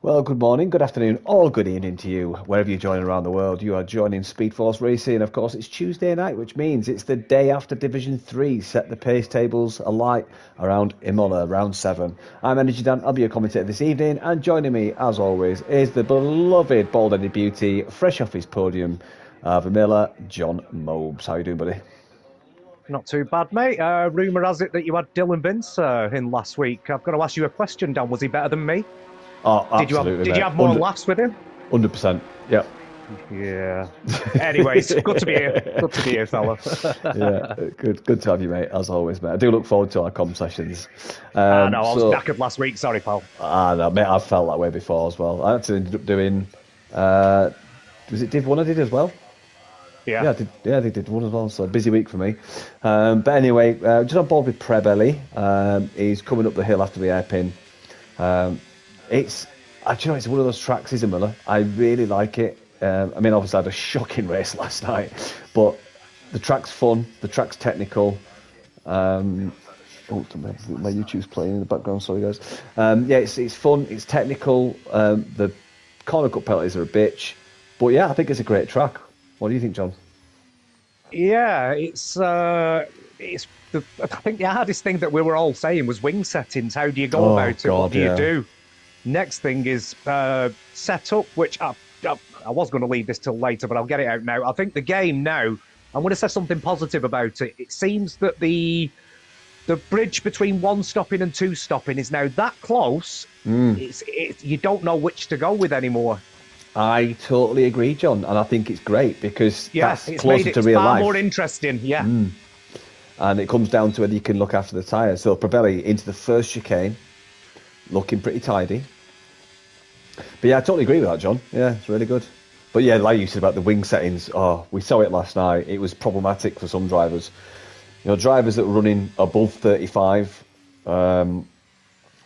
Well, good morning, good afternoon, or good evening to you, wherever you're joining around the world. You are joining Speed Force Racing. Of course, it's Tuesday night, which means it's the day after Division 3. Set the pace tables alight around Imola, round 7. I'm Energy Dan, I'll be your commentator this evening, and joining me, as always, is the beloved bald-headed beauty, fresh off his podium, Imola, John Mobes. How you doing, buddy? Not too bad, mate. Rumour has it that you had Dylan Vince in last week. I've got to ask you a question, Dan. Was he better than me? Oh, absolutely, Did you have more laughs with him? 100%, yeah. Yeah. Anyways, good to be here. Good to be here, fella. Yeah, good to have you, mate, as always, mate. I do look forward to our comm sessions. No, I was knackered last week. Sorry, pal. No, mate, I've felt that way before as well. I actually ended up doing, was it Div1 I did as well? Yeah. They did one as well, so a busy week for me. But anyway, just on board with Prebelli. He's coming up the hill after the hairpin. It's one of those tracks, isn't it, Miller? I really like it. I mean, obviously I had a shocking race last night, but the track's fun, the track's technical. My YouTube's playing in the background, sorry guys. Yeah, it's fun, it's technical. The corner cut penalties are a bitch, but yeah, I think it's a great track. What do you think, John? Yeah, I think the hardest thing that we were all saying was wing settings. How do you go about it? What do you do? Next thing is setup, which I was going to leave this till later, but I'll get it out now. I think the game now, I'm going to say something positive about it. It seems that the bridge between one stopping and two stopping is now that close. You don't know which to go with anymore. I totally agree, John, and I think it's great because that's closer to real life. It's far more interesting, yeah. And it comes down to whether you can look after the tyres. So Prebelli into the first chicane, looking pretty tidy. But yeah, I totally agree with that, John. Yeah, it's really good. But yeah, like you said about the wing settings, we saw it last night. It was problematic for some drivers. You know, drivers that were running above 35 were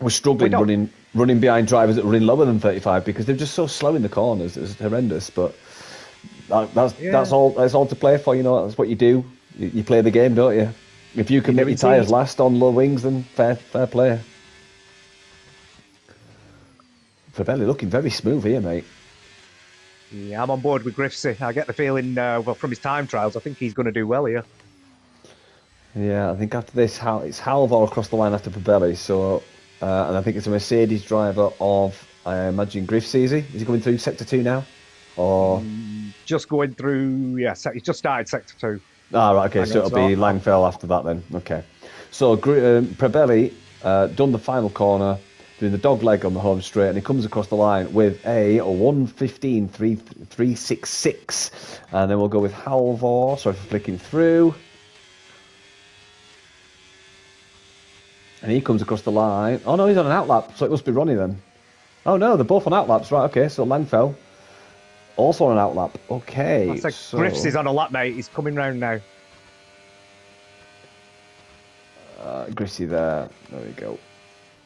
struggling running behind drivers that were running lower than 35 because they're just so slow in the corners. It's horrendous. But that's all to play for. You know, that's what you do. You play the game, don't you? If you can make your tyres last on low wings, then fair play. Prebelli looking very smooth here, mate. Yeah, I'm on board with Griffsy. I get the feeling, from his time trials, I think he's going to do well here. Yeah, I think after this, it's Halvor across the line after Prebelli. So, and I think it's a Mercedes driver of, I imagine, Griffsy, is he? Is he going through Sector 2 now? Or just going through, he's just started Sector 2. Ah, right, okay, so it'll be Langfell after that then. Okay. So, Prebelli done the final corner, doing the dog leg on the home straight, and he comes across the line with a 1:15.366. And then we'll go with Halvor, sorry for flicking through. And he comes across the line. Oh no, he's on an outlap, so it must be Ronnie then. Oh no, they're both on outlaps, right, okay, so Langfell also on an outlap. Okay. That's like Griffs is on a lap, mate. He's coming round now. Griffsy there. There we go.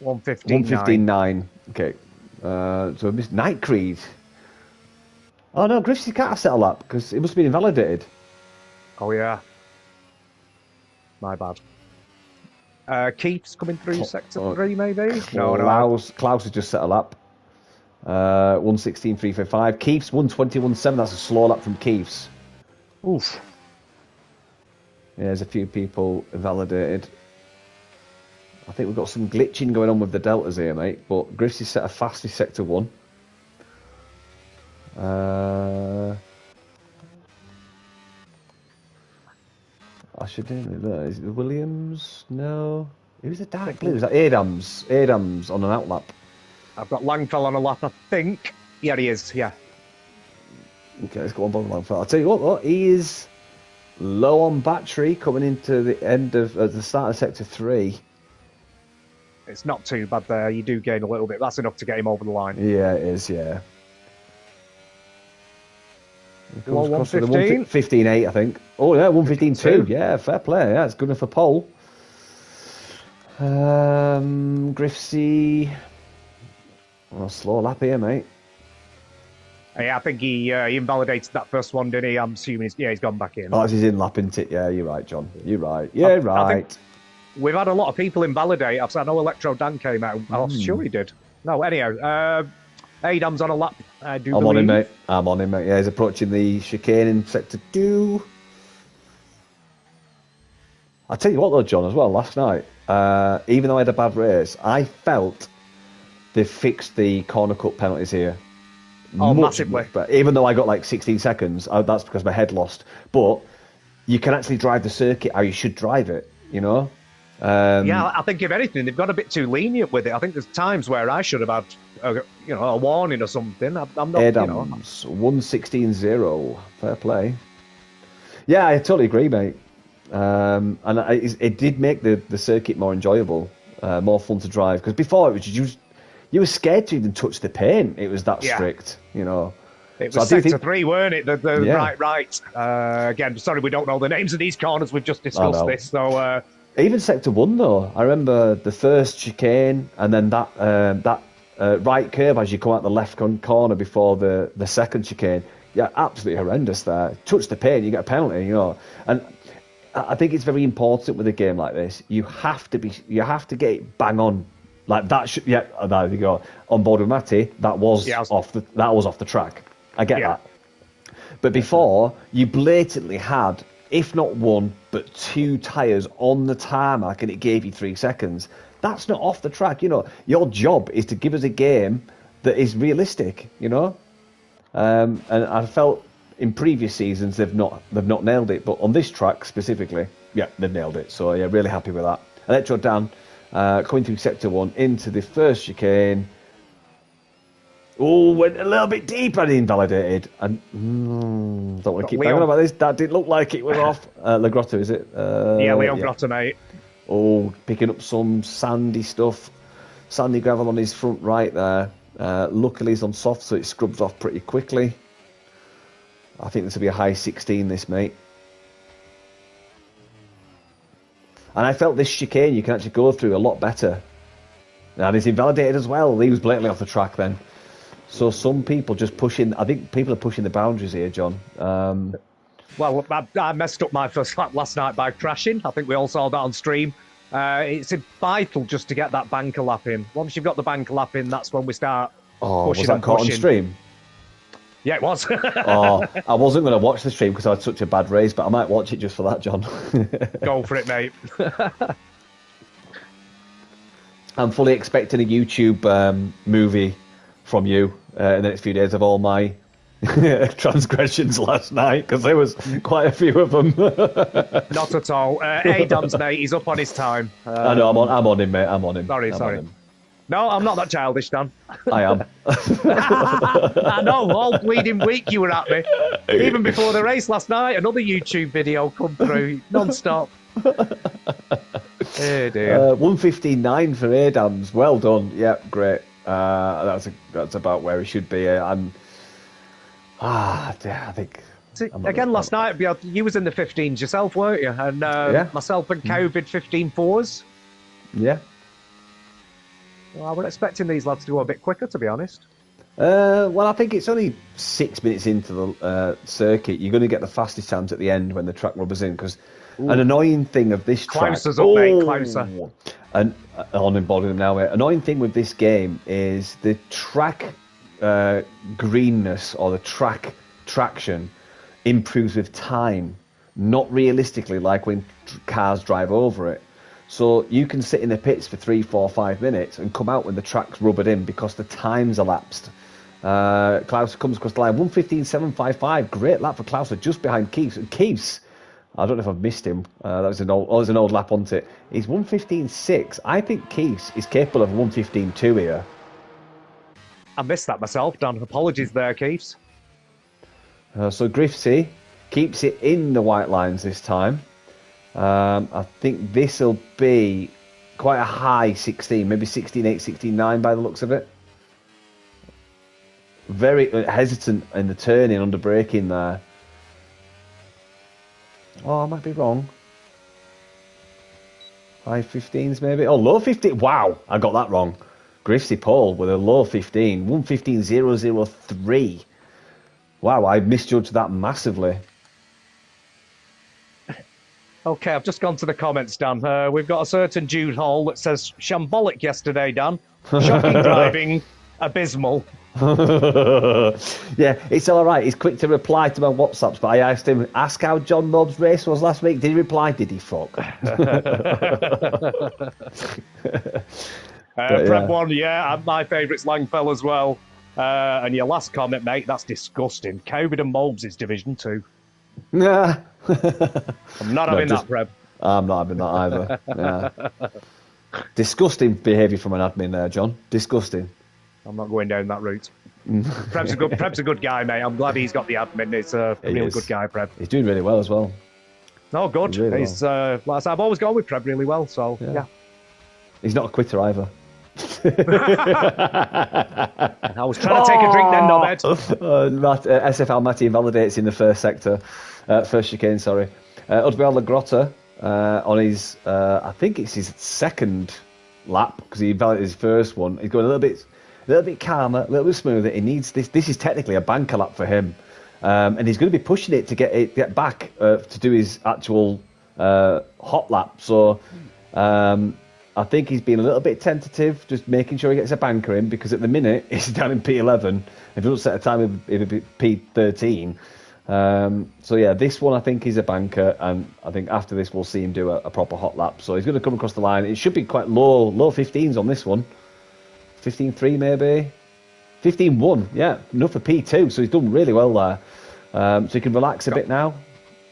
1:15.9. Okay. So Miss Night Creed. Oh no, Griffsy can't have set a lap because it must have been invalidated. Oh yeah. My bad. Keith's coming through Sector 3, maybe? No. Klaus has just set a lap. 1:16.355. Keith's 1:21.7. That's a slow lap from Keith's. Oof. Yeah, there's a few people invalidated. I think we've got some glitching going on with the deltas here, mate. But Griffsy set a fastest Sector 1. I should do it there. Is it the Williams? No. Who's the dark blue? Is that Adams? Adams on an outlap. I've got Langfell on a lap, I think. Yeah, he is, yeah. Okay, let's go on Bob Langfell. I'll tell you what, he is low on battery coming into the end of the start of Sector 3. It's not too bad there. You do gain a little bit. That's enough to get him over the line. Yeah, it is, yeah. 1:15? 15.8, I think. Oh, yeah, 1:15.2. Yeah, fair play. Yeah, it's good enough for pole. Griffsy. Well, slow lap here, mate. Yeah, I think he invalidated that first one, didn't he? I'm assuming he's gone back in. Oh, he's in lap, isn't it? Yeah, you're right, John. You're right. Yeah, right. We've had a lot of people invalidate. I know Electro Dan came out. I'm sure he did. No, anyhow. Adam's on a lap, I do I'm believe. on him, mate. I'm on him, mate. Yeah, he's approaching the chicane in sector 2. I'll tell you what, though, John, as well, last night, even though I had a bad race, I felt they fixed the corner cut penalties here. Massively. But even though I got like 16 seconds, that's because my head lost. But you can actually drive the circuit how you should drive it, you know? Yeah, I think if anything, they've got a bit too lenient with it. I think there's times where I should have had, a warning or something. I'm not, Adams, 116.0. Fair play. Yeah, I totally agree, mate. And it did make the circuit more enjoyable, more fun to drive. Because before, it was you were scared to even touch the paint. It was that strict, you know. It was sector 3, weren't it? Right. Again, sorry, we don't know the names of these corners. We've just discussed this. So even sector 1, though, I remember the first chicane and then that right curve as you come out the left corner before the second chicane. Yeah, absolutely horrendous there. Touch the paint, you get a penalty, you know. And I think it's very important with a game like this. You have to get it bang on. Like that there you go. On board with Matty, that was off the track. I get that. But before, you blatantly had, if not one, but 2 tyres on the tarmac and it gave you 3 seconds. That's not off the track, you know. Your job is to give us a game that is realistic, you know. And I felt in previous seasons they've not nailed it, but on this track specifically, they've nailed it. So yeah, really happy with that. Electro Dan coming through sector 1 into the first chicane. Oh, went a little bit deep and invalidated. And don't want to keep banging about this. That didn't look like it was off. Le Grotto, is it? Leon Grotto, mate. Oh, picking up some sandy stuff. Sandy gravel on his front right there. Luckily he's on soft, so it scrubs off pretty quickly. I think this will be a high 16, this, mate. And I felt this chicane you can actually go through a lot better. And it's invalidated as well. He was blatantly off the track then. So some people just pushing... I think people are pushing the boundaries here, John. Well, I messed up my first lap last night by crashing. I think we all saw that on stream. It's vital just to get that banker lap in. Once you've got the banker lap in, that's when we start pushing. Was that caught on stream? Yeah, it was. I wasn't going to watch the stream because I had such a bad race, but I might watch it just for that, John. Go for it, mate. I'm fully expecting a YouTube movie from you in the next few days of all my transgressions last night, because there was quite a few of them. Not at all. Adam's, mate, he's up on his time. I know, I'm on him, mate. I'm on him. Sorry. On him. No, I'm not that childish, Dan. I am. I know, all bleeding week you were at me. Even before the race last night, another YouTube video come through, non-stop. Oh dear. 1:15.9 for Adams. Well done. Yeah, great. That's about where he should be. I think... Again, last night, you was in the 15s yourself, weren't you? And myself and COVID 15.4s. Yeah. Well, I was expecting these lads to go a bit quicker, to be honest. Well, I think it's only 6 minutes into the circuit. You're going to get the fastest times at the end when the track rubbers in, because an annoying thing of this track... Klauser's up, mate, Klauser. And on and boarding them now, mate. Annoying thing with this game is the track greenness or the track traction improves with time, not realistically like when cars drive over it. So you can sit in the pits for 3, 4, 5 minutes and come out when the track's rubbered in because the time's elapsed. Klauser comes across the line, 1:15.755. Great lap for Klauser, just behind Keefs. And Keefs, I don't know if I've missed him. That was an old lap, wasn't it? He's 1:15.6. I think Keefs is capable of 1:15.2 here. I missed that myself, Dan. Apologies there, Keefs. So Griffsy keeps it in the white lines this time. I think this will be quite a high 16, maybe 16.8, 16.9 by the looks of it. Very hesitant in the turning, under braking there. Oh, I might be wrong. High 15s maybe. Oh, low 15. Wow, I got that wrong. Griffsy Paul with a low 15. 1:15.003. Wow, I misjudged that massively. Okay, I've just gone to the comments, Dan. We've got a certain Jude Hall that says, shambolic yesterday, Dan. Shocking driving, abysmal. Yeah, it's all right. He's quick to reply to my WhatsApps, but I asked him, ask how John Nob's race was last week. Did he reply? Did he fuck? Prep 1, yeah, my favourite's Langfell as well. And your last comment, mate, that's disgusting. COVID and Molbs is Division 2. Nah. I'm not having that, Prep. I'm not having that either. Yeah. Disgusting behaviour from an admin there, John. Disgusting. I'm not going down that route. Prep's a good guy, mate. I'm glad he's got the admin. It's a really good guy, Prep. He's doing really well as well. No, good. Really he's like I said, I've always gone with Prep really well, so yeah. He's not a quitter either. I was trying to take a drink then, Nobed. SFR Matty invalidates in the first sector. First chicane, sorry. Udbel La Grotta on his, I think it's his second lap, because he invalidated his first one. He's going a little bit calmer, a little bit smoother. He needs this. This is technically a banker lap for him. And he's going to be pushing it to get back to do his actual hot lap. So I think he's been a little bit tentative, just making sure he gets a banker in, because at the minute he's down in P11. If he doesn't set a time, it'll be P13. So yeah, this one I think is a banker, and I think after this we'll see him do a proper hot lap. So he's going to come across the line. It should be quite low 15s on this one. 15.3 maybe. 15.1, yeah, enough for P2, so he's done really well there. So he can relax a bit now.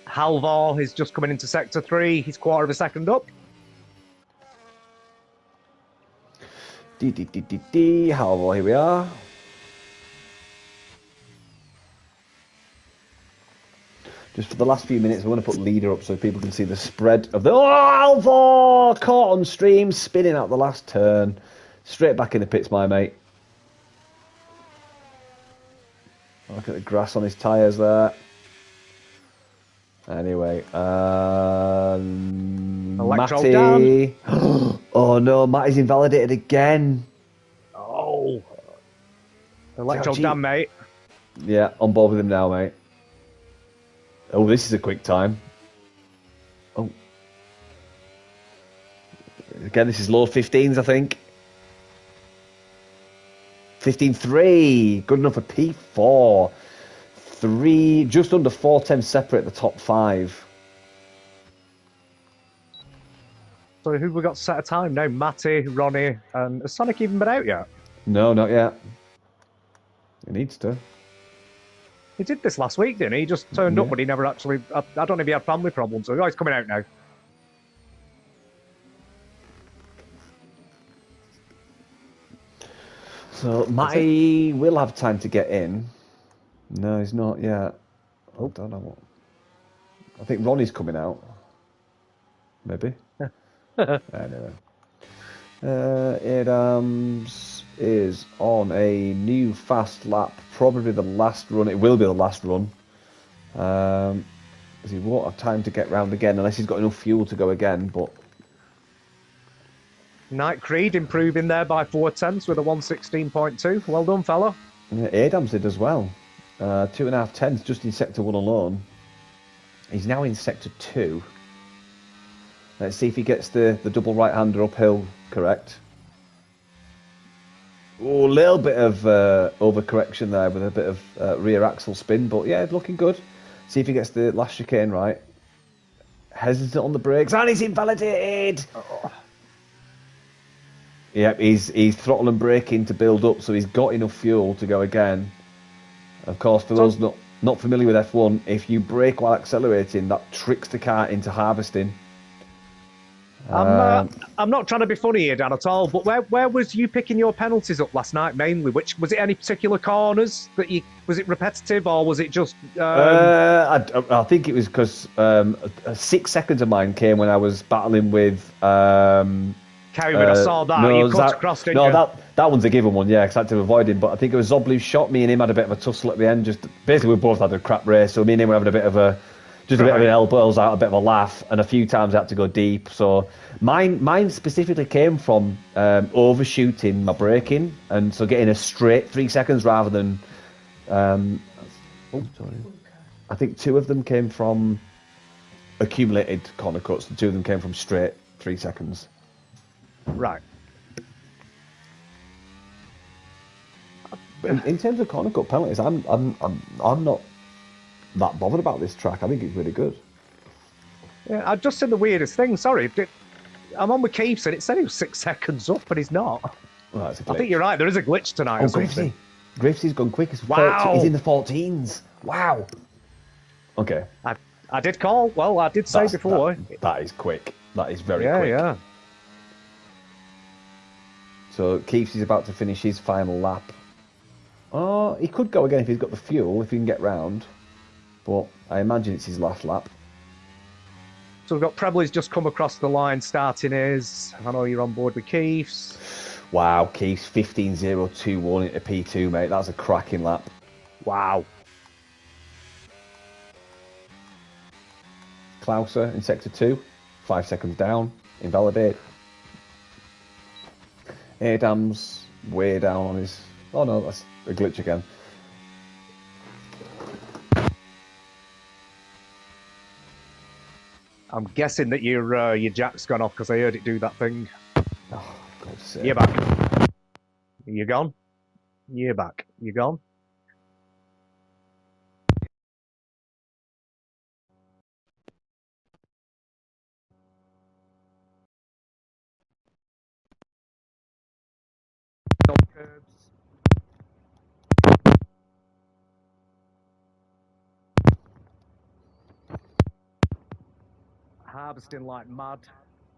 Halvor is just coming into Sector 3, he's quarter of a second up. Halvor, here we are. Just for the last few minutes, we're going to put leader up so people can see the spread of the... Oh, Halvor! Caught on stream, spinning out the last turn. Straight back in the pits, my mate. Look at the grass on his tyres there. Anyway, Matty. Oh no, Matty's invalidated again. Oh. Electro Dam, mate. Yeah, on board with him now, mate. Oh, this is a quick time. Oh. Again, this is low 15s, I think. 15.3, good enough for P4. 3, just under 4 separate the top 5. So who have we got set a time now? Matty, Ronnie, and has Sonic even been out yet? No, not yet. He needs to. He did this last week, didn't he? He just turned up, but he never actually... I don't know if he had family problems, so he's coming out now. So Matty will have time to get in. No, he's not yet. I don't know what. I think Ronnie's coming out. Maybe. Anyway. Adams is on a new fast lap. Probably the last run. It will be the last run. Because he won't have time to get round again unless he's got enough fuel to go again. But Night Creed improving there by 4/10 with a 1:16.2. Well done, fella. Yeah, Adams did as well. 2.5 tenths just in Sector 1 alone. He's now in Sector 2. Let's see if he gets the double right-hander uphill correct. Oh, a little bit of overcorrection there with a bit of rear axle spin, but yeah, looking good. See if he gets the last chicane right. Hesitant on the brakes, and he's invalidated! Oh. Yep, he's throttle and braking to build up, so he's got enough fuel to go again. Of course, for those not familiar with F1, if you brake while accelerating, that tricks the car into harvesting. I'm not trying to be funny here, Dan, at all, but where was you picking your penalties up last night mainly? Which was it? Any particular corners that was it repetitive, or was it just? I think it was because 6 seconds of mine came when I was battling with. Cowman, I saw that. You cut across, didn't you? That one's a given one, yeah, because I had to avoid him. But I think it was Zoblu's shot. Me and him had a bit of a tussle at the end. Just basically, we both had a crap race, so me and him were having a bit of a bit of an elbows out, a bit of a laugh, and a few times I had to go deep. So mine specifically came from overshooting my braking, and so getting a straight 3 seconds rather than. I think 2 of them came from accumulated corner cuts, and 2 of them came from straight 3 seconds. Right. in terms of corner cut penalties, I'm not that bothered about this track. I think it's really good. Yeah, I've just seen the weirdest thing. Sorry, I'm on with Keeps and it said he was 6 seconds up, but he's not. Well, that's a glitch. I think you're right. There is a glitch tonight. Oh, or something. Gravesy's gone quick. Wow. He's in the 14s. Wow. Okay. I did call. Well, I did say before. That is quick. That is very quick. Yeah. So Keeps is about to finish his final lap. Oh, he could go again if he's got the fuel, if he can get round. But I imagine it's his last lap. So we've got Prebbley's just come across the line, starting his. I know you're on board with Keefs. Wow, Keefs 15.021 into P2, mate. That's a cracking lap. Wow. Klauser in sector 2, 5 seconds down, invalidate. Adams way down on his. Oh no, that's a glitch again. I'm guessing that your jack's gone off because I heard it do that thing. Oh, God's sake. You're back. You're gone. You're back. You're gone. Harvesting like mad.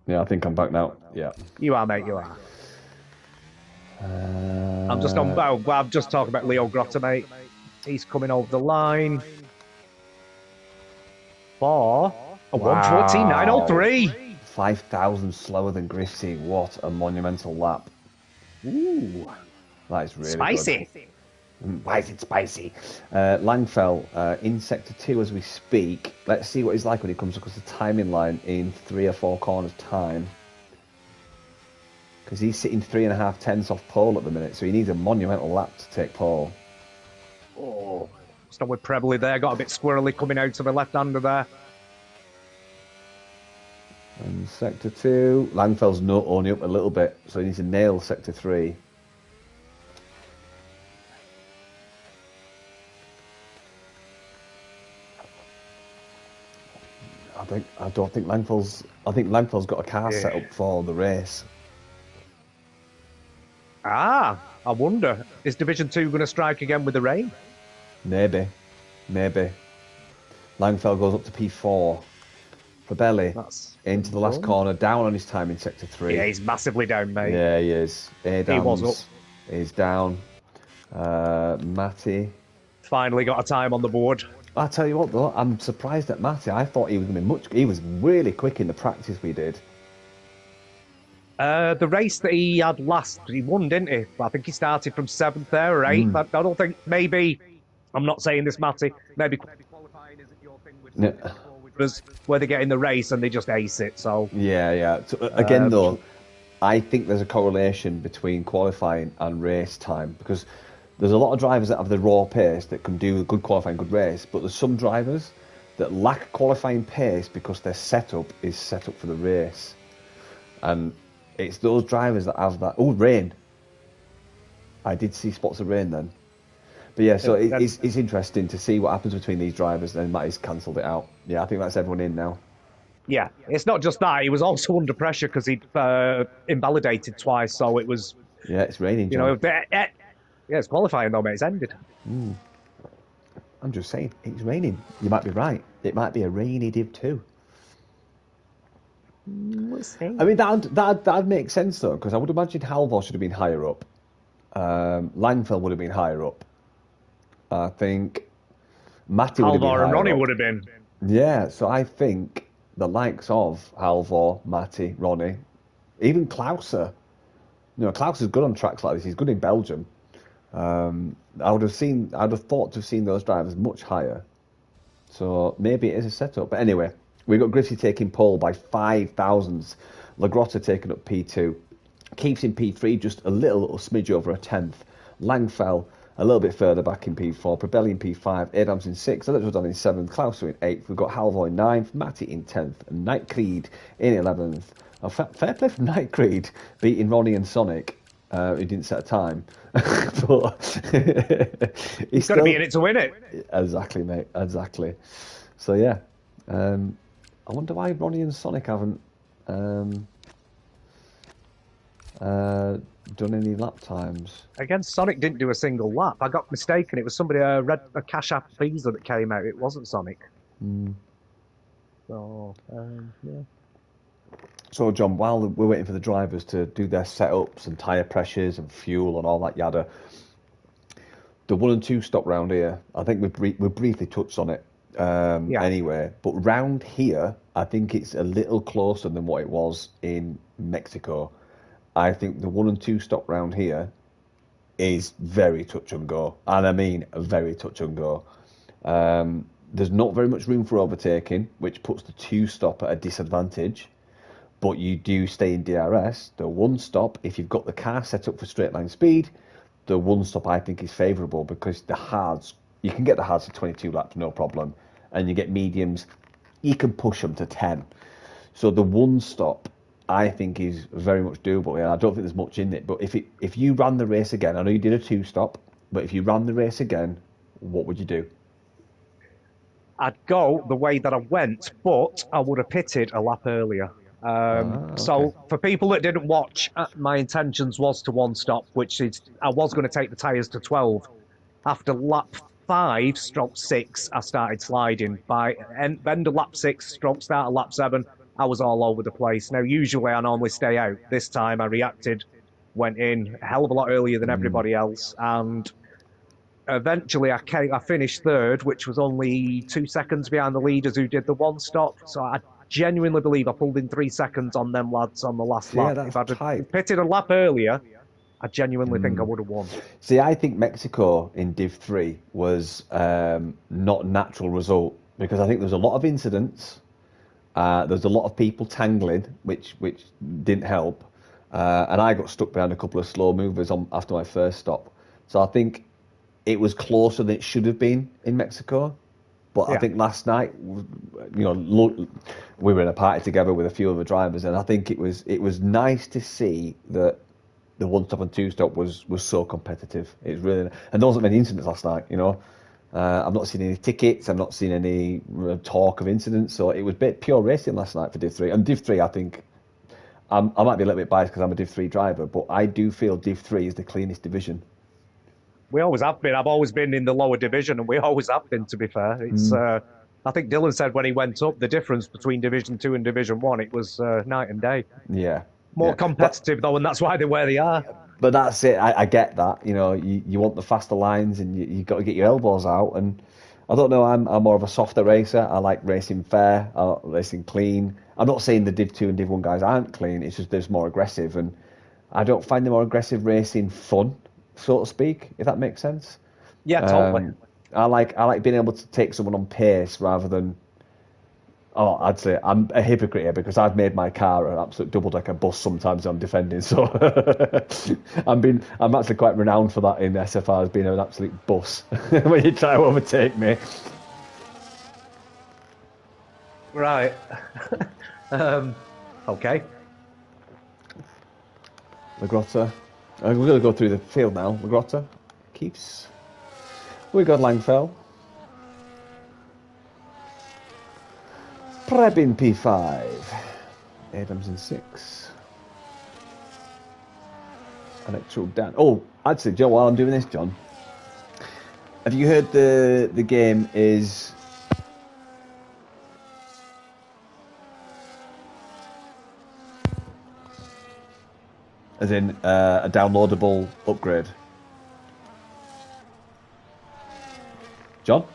Yeah, I think I'm back now. Yeah. You are, mate. You are. I'm just on. Well, I'm just talking about Leo Grotta, mate. He's coming over the line for a 1:14.903. 5,000 slower than Griffsy. What a monumental lap. Ooh, that is really spicy. Good. Why is it spicy? Langfell in sector 2 as we speak. Let's see what he's like when he comes across the timing line in 3 or 4 corners time. Because he's sitting 3.5 tenths off pole at the minute, so he needs a monumental lap to take pole. Oh, stop with Prebbley there. Got a bit squirrely coming out to the left-hander there. And sector 2, Langfell's only up a little bit, so he needs to nail sector 3. I think Langfell's got a car set up for the race. I wonder, is Division 2 going to strike again with the rain? Maybe. Langfell goes up to P4. Fabelli into the last corner, down on his time in sector 3. Yeah, he's massively down, mate. Yeah, he is. Adams he was up. He's down. Matty finally got a time on the board. I tell you what, though, I'm surprised at Matty. I thought he was going to be he was really quick in the practice we did. The race that he had last, he won, didn't he? I think he started from 7th there, or 8th. I don't think, maybe, I'm not saying this, Matty, maybe qualifying isn't your thing with where they get in the race and they just ace it, so... Yeah. So, again, though, I think there's a correlation between qualifying and race time, because there's a lot of drivers that have the raw pace that can do a good qualifying, good race, but there's some drivers that lack qualifying pace because their setup is set up for the race. And it's those drivers that have that... Oh, rain. I did see spots of rain then. But yeah, so it's interesting to see what happens between these drivers, and Matty's cancelled it out. Yeah, I think that's everyone in now. Yeah, it's not just that. He was also under pressure because he'd invalidated twice, so it was... Yeah, it's raining, John. You know, yeah, it's qualifying though, mate. It's ended. I'm just saying, it's raining. You might be right. It might be a rainy Div2. We'll see. I mean, that'd make sense though, because I would imagine Halvor should have been higher up. Langfell would have been higher up. I think Matty would have been higher up. Halvor and Ronnie would have been. Yeah, so I think the likes of Halvor, Matty, Ronnie, even Klauser. You know, Klauser's good on tracks like this. He's good in Belgium. I would have thought to have seen those drivers much higher. So maybe it is a setup. But anyway, we've got Griffsy taking pole by 5 thousandths. Lagrotta taking up P2. Keeps in P3, just a little smidge over a tenth. Langfell a little bit further back in P4. Probelli in P5. Adams in 6th. Electro's done in 7th. Klauser in 8th. We've got Halvor in 9th. Matty in 10th. And Night Creed in 11th. Fair play from Night Creed, beating Ronnie and Sonic He didn't set a time, but he's got to be in it to win it. Exactly, mate. Exactly. So yeah, I wonder why Ronnie and Sonic haven't done any lap times. Again, Sonic didn't do a single lap. I got mistaken. It was somebody read a Cash App Visa that came out. It wasn't Sonic. So yeah. So, John, while we're waiting for the drivers to do their setups and tyre pressures and fuel and all that yada, the 1 and 2 stop round here, I think we briefly touched on it anyway. But round here, I think it's a little closer than what it was in Mexico. I think the 1 and 2 stop round here is very touch and go. And I mean very touch and go. There's not very much room for overtaking, which puts the 2 stop at a disadvantage. But you do stay in DRS. The 1 stop, if you've got the car set up for straight line speed, the 1 stop I think is favourable because the hards, you can get the hards to 22 laps, no problem. And you get mediums, you can push them to 10. So the 1 stop I think is very much doable. And I don't think there's much in it. But if you ran the race again, I know you did a 2 stop, but if you ran the race again, what would you do? I'd go the way that I went, but I would have pitted a lap earlier. Okay. So for people that didn't watch, my intentions was to 1 stop, which is I was going to take the tyres to 12. After lap 5/6, I started sliding. By end of lap 6, start of lap 7, I was all over the place. Now, usually I normally stay out. This time I reacted, went in a hell of a lot earlier than everybody else, and eventually I finished 3rd, which was only 2 seconds behind the leaders who did the 1 stop. So I genuinely believe I pulled in 3 seconds on them lads on the last lap. If I'd pitted a lap earlier, I genuinely think I would have won. See, I think Mexico in Div 3 was not a natural result because I think there was a lot of incidents. There was a lot of people tangling, which didn't help. And I got stuck behind a couple of slow movers after my first stop. So I think it was closer than it should have been in Mexico. But I think last night, we were in a party together with a few other drivers, and I think it was nice to see that the 1 stop and 2 stop was so competitive. It was really, and there wasn't many incidents last night. I've not seen any tickets. I've not seen any talk of incidents. So it was pure racing last night for Div 3. And Div 3, I think, I might be a little bit biased because I'm a Div 3 driver, but I do feel Div 3 is the cleanest division. We always have been. I've always been in the lower division, and we always have been, to be fair. It's. I think Dylan said when he went up, the difference between Division 2 and Division 1, it was night and day. Yeah. More competitive, though, and that's why they're where they are. But that's it. I get that. You want the faster lines, and you've got to get your elbows out. And I don't know, I'm more of a softer racer. I like racing fair, I like racing clean. I'm not saying the Div 2 and Div 1 guys aren't clean, it's just there's more aggressive. And I don't find the more aggressive racing fun, so to speak, if that makes sense. Yeah, totally. I like being able to take someone on pace rather than. Oh, I'd say I'm a hypocrite here because I've made my car an absolute double-decker bus sometimes I'm defending. So I'm actually quite renowned for that in SFR as being an absolute bus when you try to overtake me. Right. Okay. Lagrotta. We're going to go through the field now. Lagrotta keeps. We got Langfell. Prebin P5. Adams in 6. Electro Dan. Oh, actually, Joe, while I'm doing this, John, have you heard the game is. As in a downloadable upgrade? John?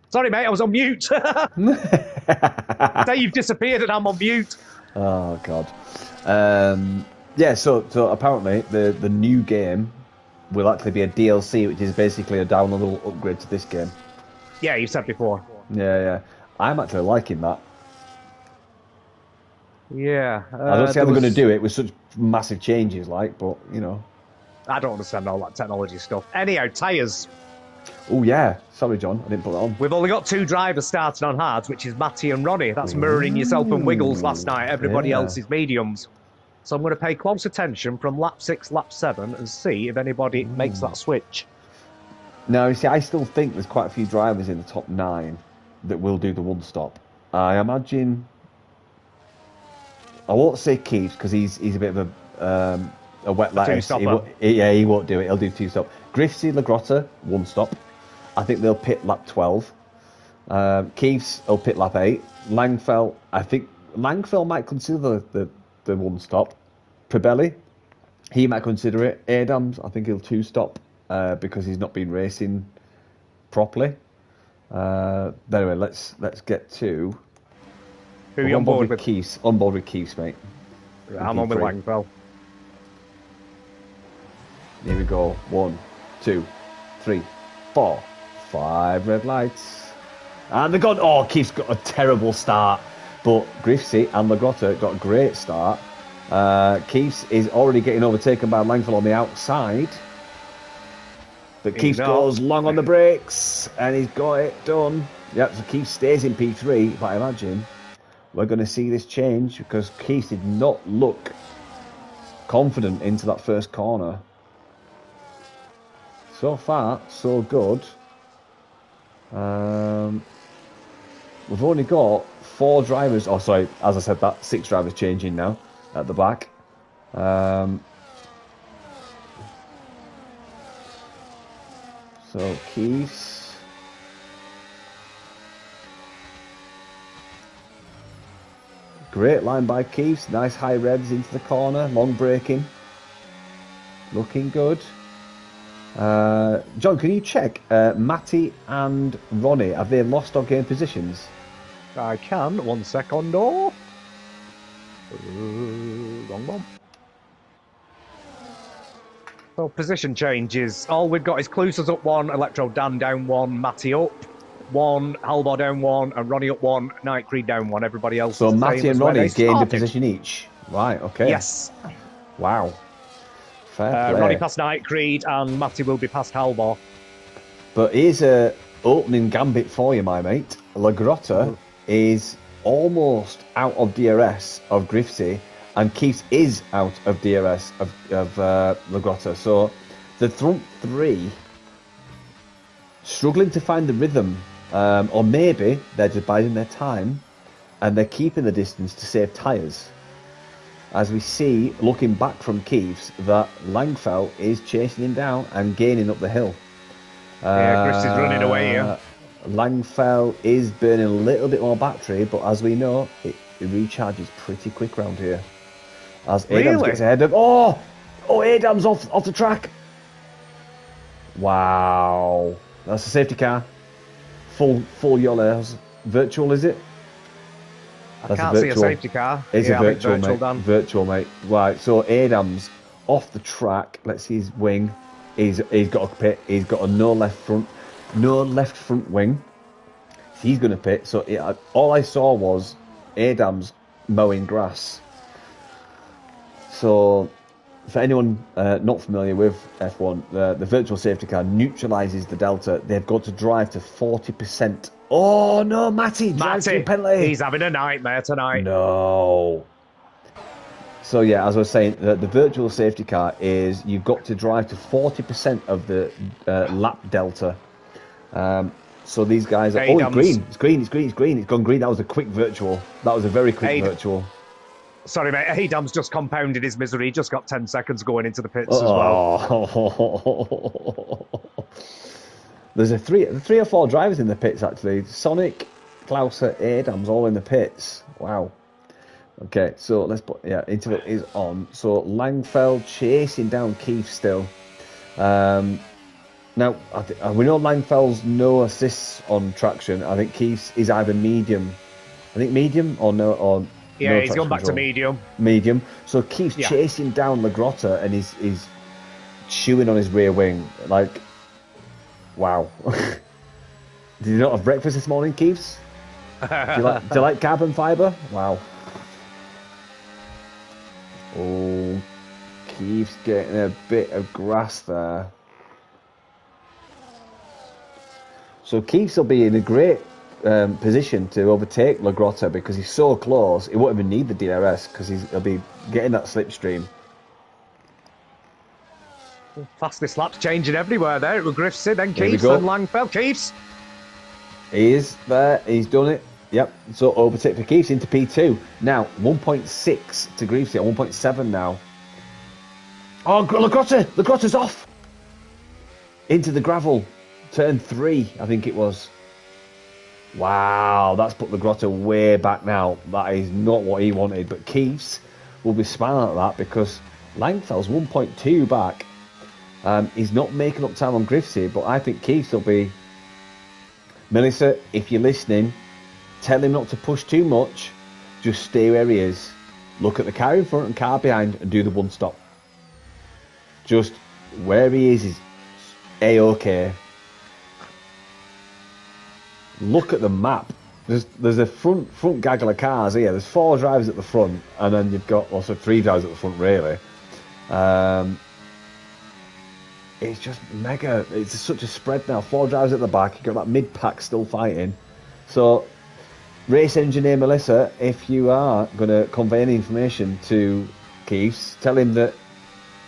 Sorry, mate, I was on mute. Say you've disappeared and I'm on mute. Oh, God. Yeah, so apparently the new game will actually be a DLC, which is basically a downloadable upgrade to this game. Yeah, you said before. Yeah. I'm actually liking that. Yeah. I don't see how they're going to do it with such massive changes, but, I don't understand all that technology stuff. Anyhow, tyres. Oh, yeah. Sorry, John. I didn't put that on. We've only got 2 drivers starting on hards, which is Matty and Ronnie. That's mirroring yourself and Wiggles last night, everybody else's mediums. So I'm going to pay close attention from lap 6, lap 7, and see if anybody makes that switch. Now, you see, I still think there's quite a few drivers in the top 9 that will do the one stop. I imagine. I won't say Keeps because he's a bit of a wet lettuce. He won't do it. He'll do 2 stop. Griffsy, Lagrotta, 1 stop. I think they'll pit lap 12. Keeps will pit lap 8. Langfell, I think Langfell might consider the 1 stop. Probelli, he might consider it. Adams, I think he'll 2 stop because he's not been racing properly. But anyway, let's get to. Who are you on board with? Keeps. On board with Keeps, mate. I'm on with Langfell. Here we go. 1, 2, 3, 4, 5 red lights. And they're gone. Oh, Keith's got a terrible start. But Griffsy and Lagrotta got a great start. Keith's is already getting overtaken by Langfell on the outside. But Keith goes long on the brakes. And he's got it done. Yep, so Keith stays in P3. But I imagine we're going to see this change because Keith did not look confident into that first corner. So far, so good. We've only got 4 drivers. Oh, sorry, as I said, that 6 drivers changing now at the back. So Keith. Great line by Keith. Nice high revs into the corner. Long braking. Looking good. John, can you check Matty and Ronnie, have they lost or gained positions? I can. 1 second. Wrong one. So position changes. All we've got is Clusas up 1, Electro Dan down 1, Matty up 1, Halvor down 1, and Ronnie up 1, Night Creed down 1. Everybody else. So Matty and Ronnie gained a position each. Right. Okay. Yes. Wow. Fair play. Ronnie past Night Creed and Matty will be past Halvor. But here's a opening gambit for you, my mate. Lagrotta is almost out of DRS of Griffsy, and Keith is out of DRS of Lagrotta. So the front 3 struggling to find the rhythm, or maybe they're just biding their time and they're keeping the distance to save tyres. As we see, looking back from Keith's, that Langfell is chasing him down and gaining up the hill. Chris is running away here. Langfell is burning a little bit more battery, but as we know, it recharges pretty quick round here. As Adams gets ahead of... Oh, Adams off the track. Wow. That's a safety car. Full yellow. Virtual, is it? I can't see a safety car. It's a virtual, mate. Virtual, mate. Right, so Adams off the track. Let's see his wing. He's got a pit. He's got a no left front wing. He's going to pit. So all I saw was Adams mowing grass. So for anyone not familiar with F1, the virtual safety car neutralises the delta. They've got to drive to 40%. Oh no, Matty! Penalty. He's having a nightmare tonight. No. So yeah, as I was saying, the virtual safety car is you've got to drive to 40% of the lap delta. So these guys are... Oh, it's green. It's gone green. That was a quick virtual. That was a very quick virtual. Sorry, mate. Adams just compounded his misery. He just got 10 seconds going into the pits as well. There's three or four drivers in the pits, actually. Sonic, Klauser, Adams, all in the pits. Wow. Okay, so let's put... Yeah, interval is on. So Langfell chasing down Keith still. Now, we know Langfell's no assists on traction. I think Keith's is either medium. I think medium or no... Or yeah, no, he's gone back to medium. Medium. So Keith's chasing down Lagrotta and he's chewing on his rear wing. Like... Wow. Did you not have breakfast this morning, Keiths? Do you like carbon fibre? Wow. Oh, Keith's getting a bit of grass there. So Keiths will be in a great position to overtake La Grotta because he's so close. He won't even need the DRS because he'll be getting that slipstream. Fastest laps changing everywhere there. It was Griffsy, then Keefs, then Langfeld. Keefs. He is there. He's done it. Yep. So overtake for Keefs into P2. Now 1.6 to Griffsy at 1.7 now. Oh, La Grotta's off. Into the gravel. Turn 3, I think it was. Wow, that's put La Grotta way back now. That is not what he wanted. But Keefs will be smiling at that because Langfeld's 1.2 back. He's not making up time on Griffsy, but I think Keefs will be... Melissa, if you're listening, tell him not to push too much. Just stay where he is. Look at the car in front and car behind and do the one stop. Just where he is A-OK. Look at the map. There's a front gaggle of cars here. There's 4 drivers at the front, and then you've got also 3 drivers at the front, really. It's just mega. It's such a spread now. 4 drivers at the back. You've got that mid-pack still fighting. So, race engineer Melissa, if you are going to convey any information to Keefs, tell him that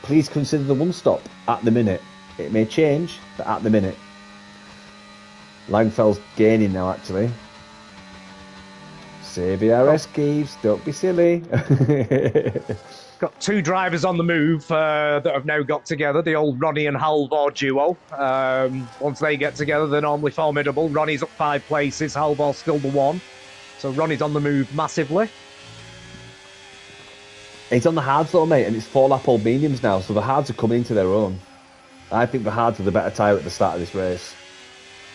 please consider the one stop at the minute. It may change, but at the minute. Langfeld's gaining now, actually. Save RS Keefs, don't be silly. Got 2 drivers on the move that have now got together, the old Ronnie and Halvor duo. Once they get together, they're normally formidable. Ronnie's up 5 places, Halvor's still the 1. So Ronnie's on the move massively. It's on the hards though, mate, and it's 4-lap old mediums now, so the hards are coming into their own. I think the hards are the better tyre at the start of this race.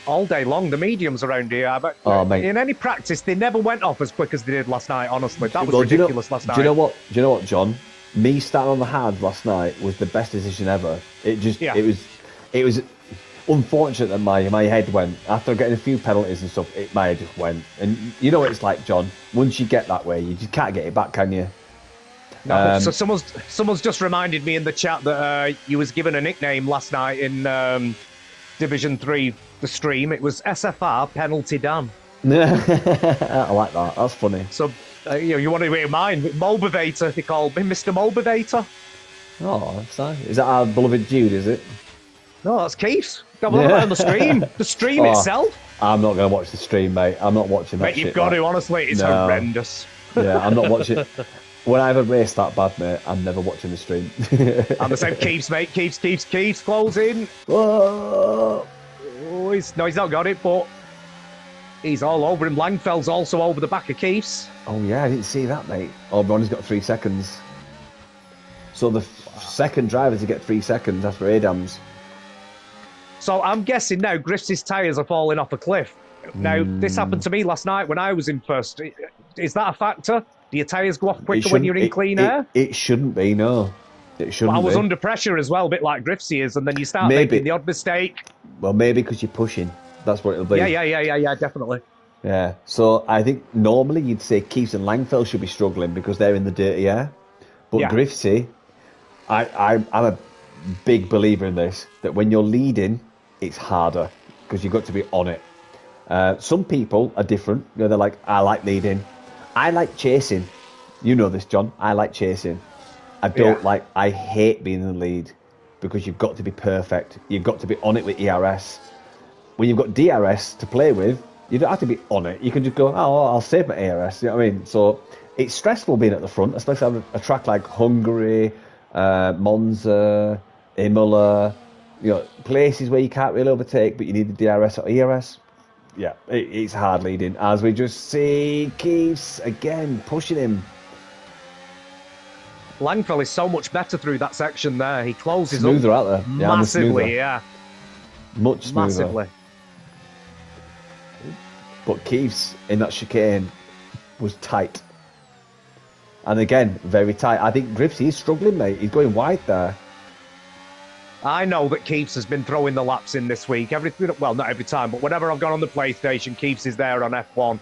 All day long, the mediums around here, but mate. In any practice, they never went off as quick as they did last night, honestly. That was ridiculous last night. Do you know what, John? Me starting on the hards last night was the best decision ever. It was unfortunate that my head went. After getting a few penalties and stuff, my head just went. And you know what it's like, John? Once you get that way, you just can't get it back, can you? No, so someone's just reminded me in the chat that you was given a nickname last night in Division 3, the stream. It was SFR Penalty Dan. I like that. That's funny. So, you want to hear mine? Mulbavator, they called me Mr. Mulbavator. Oh, that's nice. Is that our beloved Jude, is it? No, that's Keith. Got on the stream. The stream itself. I'm not going to watch the stream, mate. I'm not watching that. Mate, you've got to, honestly. It's horrendous. Yeah, I'm not watching. When I have a race that bad, mate, I'm never watching the stream. I'm the same. Keeps, mate. Keeps closing. Whoa. Oh, he's not got it, but he's all over him. Langfeld's also over the back of Keefs. Oh, yeah, I didn't see that, mate. Oh, Ronnie's got 3 seconds. So the second driver to get 3 seconds after Adams. So I'm guessing now Griff's tyres are falling off a cliff. Now, this happened to me last night when I was in first. Is that a factor? Do your tyres go off quicker when you're in clean air? It shouldn't be, no. It shouldn't be. I was under pressure as well, a bit like Griff's is, and then you start making the odd mistake. Well, maybe because you're pushing. That's what it'll be. Yeah, definitely. Yeah, so I think normally you'd say Keefs and Langfeld should be struggling because they're in the dirty air. But Griffsy, I'm a big believer in this, that when you're leading, it's harder because you've got to be on it. Some people are different. You know, they're like, I like leading. I like chasing. You know this, John. I like chasing. I hate being in the lead because you've got to be perfect. You've got to be on it with ERS. When you've got DRS to play with, you don't have to be on it. You can just go, oh, I'll save my ARS. You know what I mean? So it's stressful being at the front, especially on a track like Hungary, Monza, Imola, places where you can't really overtake, but you need the DRS or ERS. Yeah, it's hard leading. As we just see Keefs again pushing him. Langfeld is so much better through that section there. He closes smoother up out there. Yeah, massively, yeah. Much smoother. Massively. But Keefs in that chicane was tight. And again, very tight. I think Griffsy is struggling, mate. He's going wide there. I know that Keefs has been throwing the laps in this week. Well, not every time, but whenever I've gone on the PlayStation, Keefs is there on F1.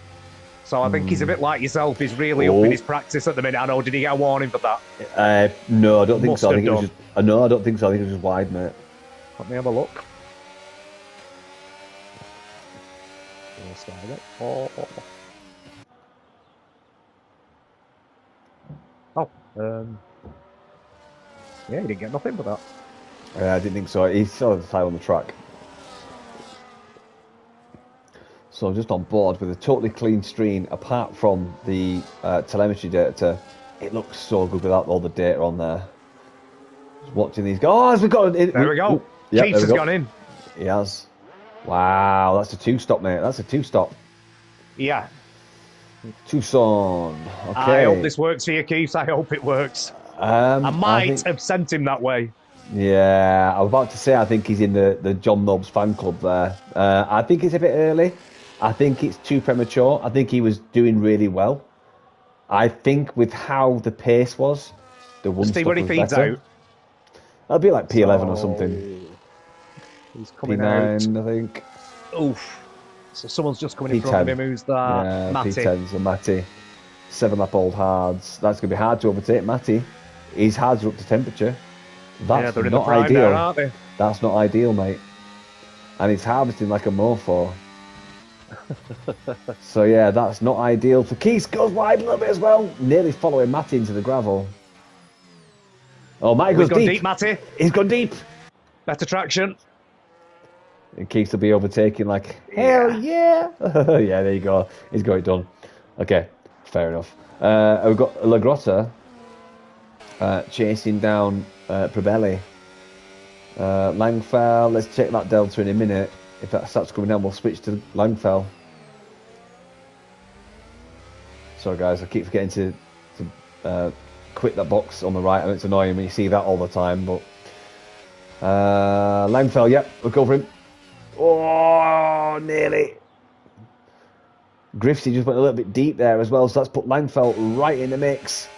So I think he's a bit like yourself. He's really up in his practice at the minute. I know. Did he get a warning for that? No, I don't think so. I think it was just, no, I don't think so. I think it was just wide, mate. Let me have a look. Yeah, he didn't get nothing for that. Yeah, I didn't think so. He's still the time on the track. So I'm just on board with a totally clean screen, apart from the telemetry data. It looks so good without all the data on there. Just watching these guys. We've got it. There we go. Yep, Keats has gone in. He has. Wow, that's a 2-stop, mate. That's a 2-stop. Yeah. Tucson. Okay. I hope this works for you, Keith. I hope it works. I might have sent him that way. Yeah, I was about to say I think he's in the John Nobbs fan club there. I think it's a bit early. I think it's too premature. I think he was doing really well. I think with how the pace was, the one See what he feeds better. out. That'll be like P11 or something. He's coming P9, out. I think. Oof. So someone's just coming P10. in front of him. Who's that? Yeah, Matty. P10's a Matty. 7-lap old hards. That's going to be hard to overtake Matty. His hards are up to temperature. That's they're in not the prime ideal. there, aren't they? That's not ideal, mate. And he's harvesting like a mofo. So yeah, that's not ideal for Keith. Goes wide a little bit as well. Nearly following Matty into the gravel. Oh, Matty goes deep. Matty. He's gone deep. Better traction. And Keith will be overtaking like, hell yeah. Yeah, there you go. He's got it done. Okay, fair enough. We've got La Grotta chasing down Probelli. Langfell, let's check that delta in a minute. If that starts coming down, we'll switch to Langfell. Sorry guys, I keep forgetting to quit that box on the right. I mean, it's annoying when you see that all the time, but Langfell, yep, we'll go for him. Oh, nearly. Griffsy just went a little bit deep there as well, so that's put Langfell right in the mix.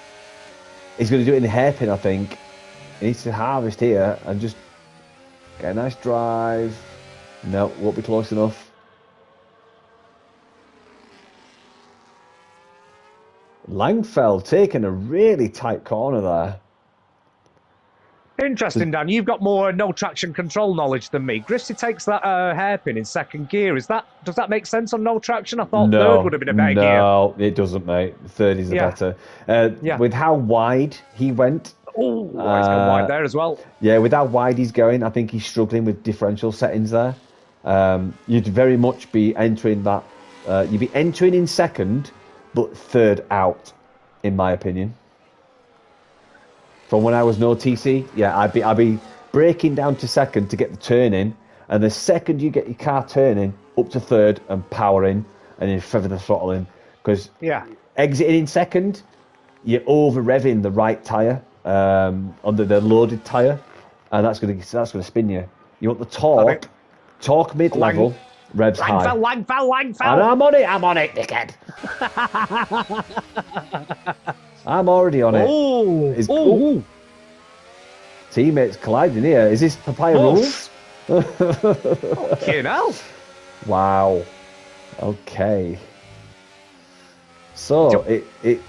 He's going to do it in the hairpin, I think. He needs to harvest here and just get a nice drive. No, won't be close enough. Langfell taking a really tight corner there. Interesting, Dan. You've got more no traction control knowledge than me. Griffsy takes that hairpin in second gear. Does that make sense on no traction? I thought third would have been a better gear. No, it doesn't, mate. Third is the better. With how wide he went. Oh, he's gone wide there as well. Yeah, with how wide he's going, I think he's struggling with differential settings there. You'd very much be entering that. You'd be entering in second, but third out, in my opinion. From when I was no TC, yeah, I'd be braking down to second to get the turn in, and the second you get your car turning up to third and power in, and then feather the throttle in, because exiting in second, you're over revving the right tyre under the loaded tyre, and that's gonna spin you. You want the torque mid level, revs high. Langfell. And I'm on it, dickhead. I'm already on it. Oh! Teammates colliding here. Is this papaya rules? Okay, now. Wow. Okay. So it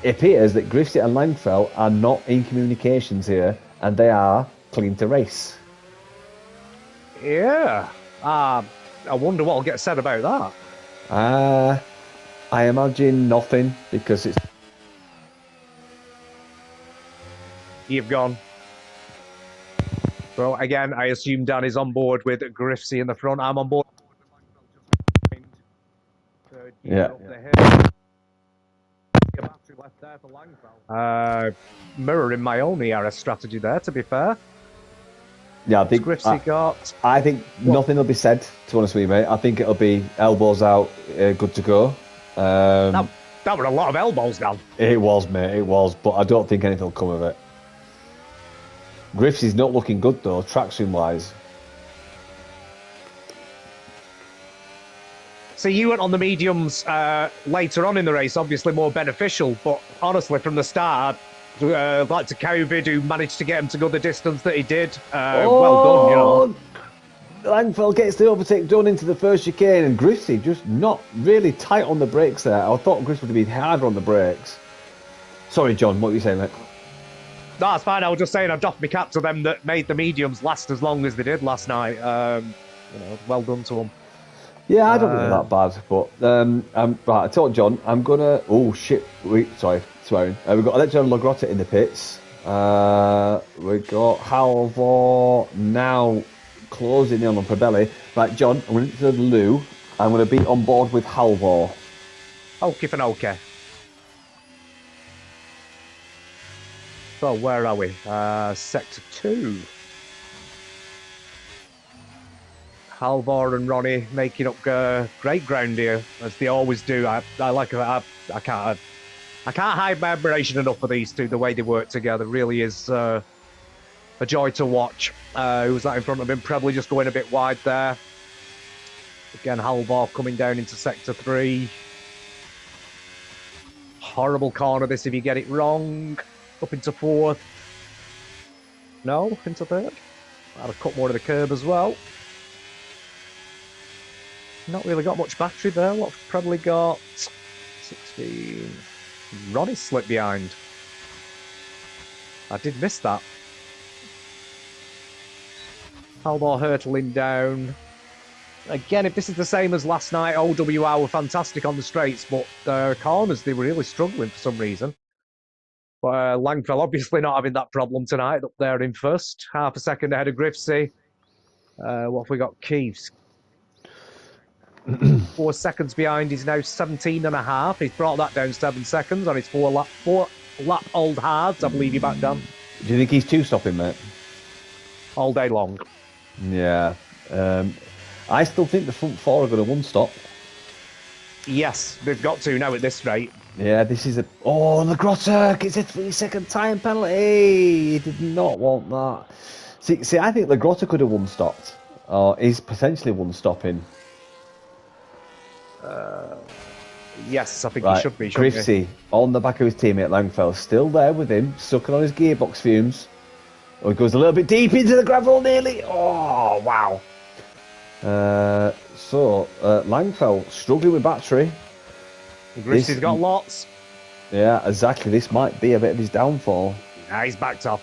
appears that Griffsy and Langfell are not in communications here, and they are clean to race. Yeah. I wonder what will get said about that. I imagine nothing, because it's... You've gone. Well, again, I assume Dan is on board with Griffsy in the front. I'm on board with third gear up the hill. Left there for Langfell. Mirroring my own ERS strategy there, to be fair. Yeah, I think Griffsy got... I think nothing will be said, to be honest with you, mate. I think it'll be elbows out, good to go. That were a lot of elbows, Dan. It was, mate, it was. But I don't think anything will come of it. Griffsy's not looking good, though, traction-wise. So you went on the mediums later on in the race, obviously more beneficial. But honestly, from the start, like to COVID, who managed to get him to go the distance that he did. Well done, you know. Langfell gets the overtake done into the first chicane, and Griffsy just not really tight on the brakes there. I thought Griffsy would have been harder on the brakes. Sorry, John, what were you saying, mate? No, that's fine. I was just saying I've doffed my cap to them that made the mediums last as long as they did last night. Well done to them. Yeah, I don't think they're that bad, but right. I told John I'm gonna. Oh shit! Sorry, swearing. We've got Alexander Lagrotta in the pits. We've got Halvor now closing in on Probelli. Right, John, I'm going to the loo. I'm going to be on board with Halvor. Okay for okay. So where are we? Sector 2. Halvor and Ronnie making up great ground here, as they always do. I can't hide my admiration enough for these two. The way they work together really is a joy to watch. Who's that in front of him? Probably just going a bit wide there. Again, Halvor coming down into Sector 3. Horrible corner this if you get it wrong. Up into 4th. No, into 3rd. I'd have cut more of the curb as well. Not really got much battery there. What I've probably got 16. Ronnie slipped behind. I did miss that. Halvor hurtling down. Again, if this is the same as last night, OWR were fantastic on the straights, but corners, they were really struggling for some reason. But Langfell obviously not having that problem tonight, up there in first. Half a second ahead of Griffsey. What have we got? Keeves. 4 seconds behind. He's now 17.5. He's brought that down 7 seconds on his four lap old hards. I believe you back down. Do you think he's two-stopping, mate? All day long. Yeah. I still think the front four are going to one-stop. Yes, they've got to now at this rate. Yeah, this is a... Oh, Lagrotta gets a 3-second time penalty. He did not want that. See, I think Lagrotta could have one-stopped. Or is potentially one-stopping. Yes, I think right. he should be. Griffsey on the back of his teammate Langfell, still there with him, sucking on his gearbox fumes. Oh, he goes a little bit deep into the gravel nearly. Oh, wow. So Langfell struggling with battery. Griffsey's got lots. Yeah, exactly. This might be a bit of his downfall. Nah, he's backed off.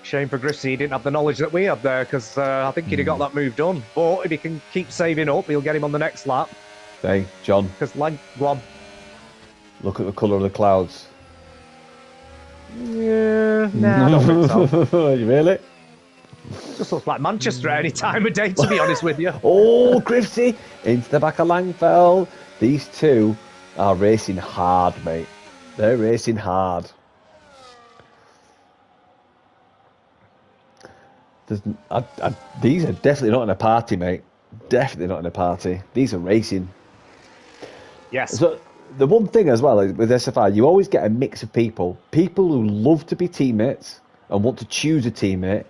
Shame for Griffsey, he didn't have the knowledge that we had there, because I think he'd have got that move done. But if he can keep saving up, he'll get him on the next lap. Hey, John. Because go on. Look at the colour of the clouds. Yeah, nah, I don't think so. Really? Just looks like Manchester any time of day, to be honest with you. Oh, Griffsey into the back of Langfell. These two are racing hard, mate. They're racing hard. These are definitely not in a party, mate. Definitely not in a party. These are racing. Yes. So the one thing as well with SFR, you always get a mix of people. People who love to be teammates and want to choose a teammate.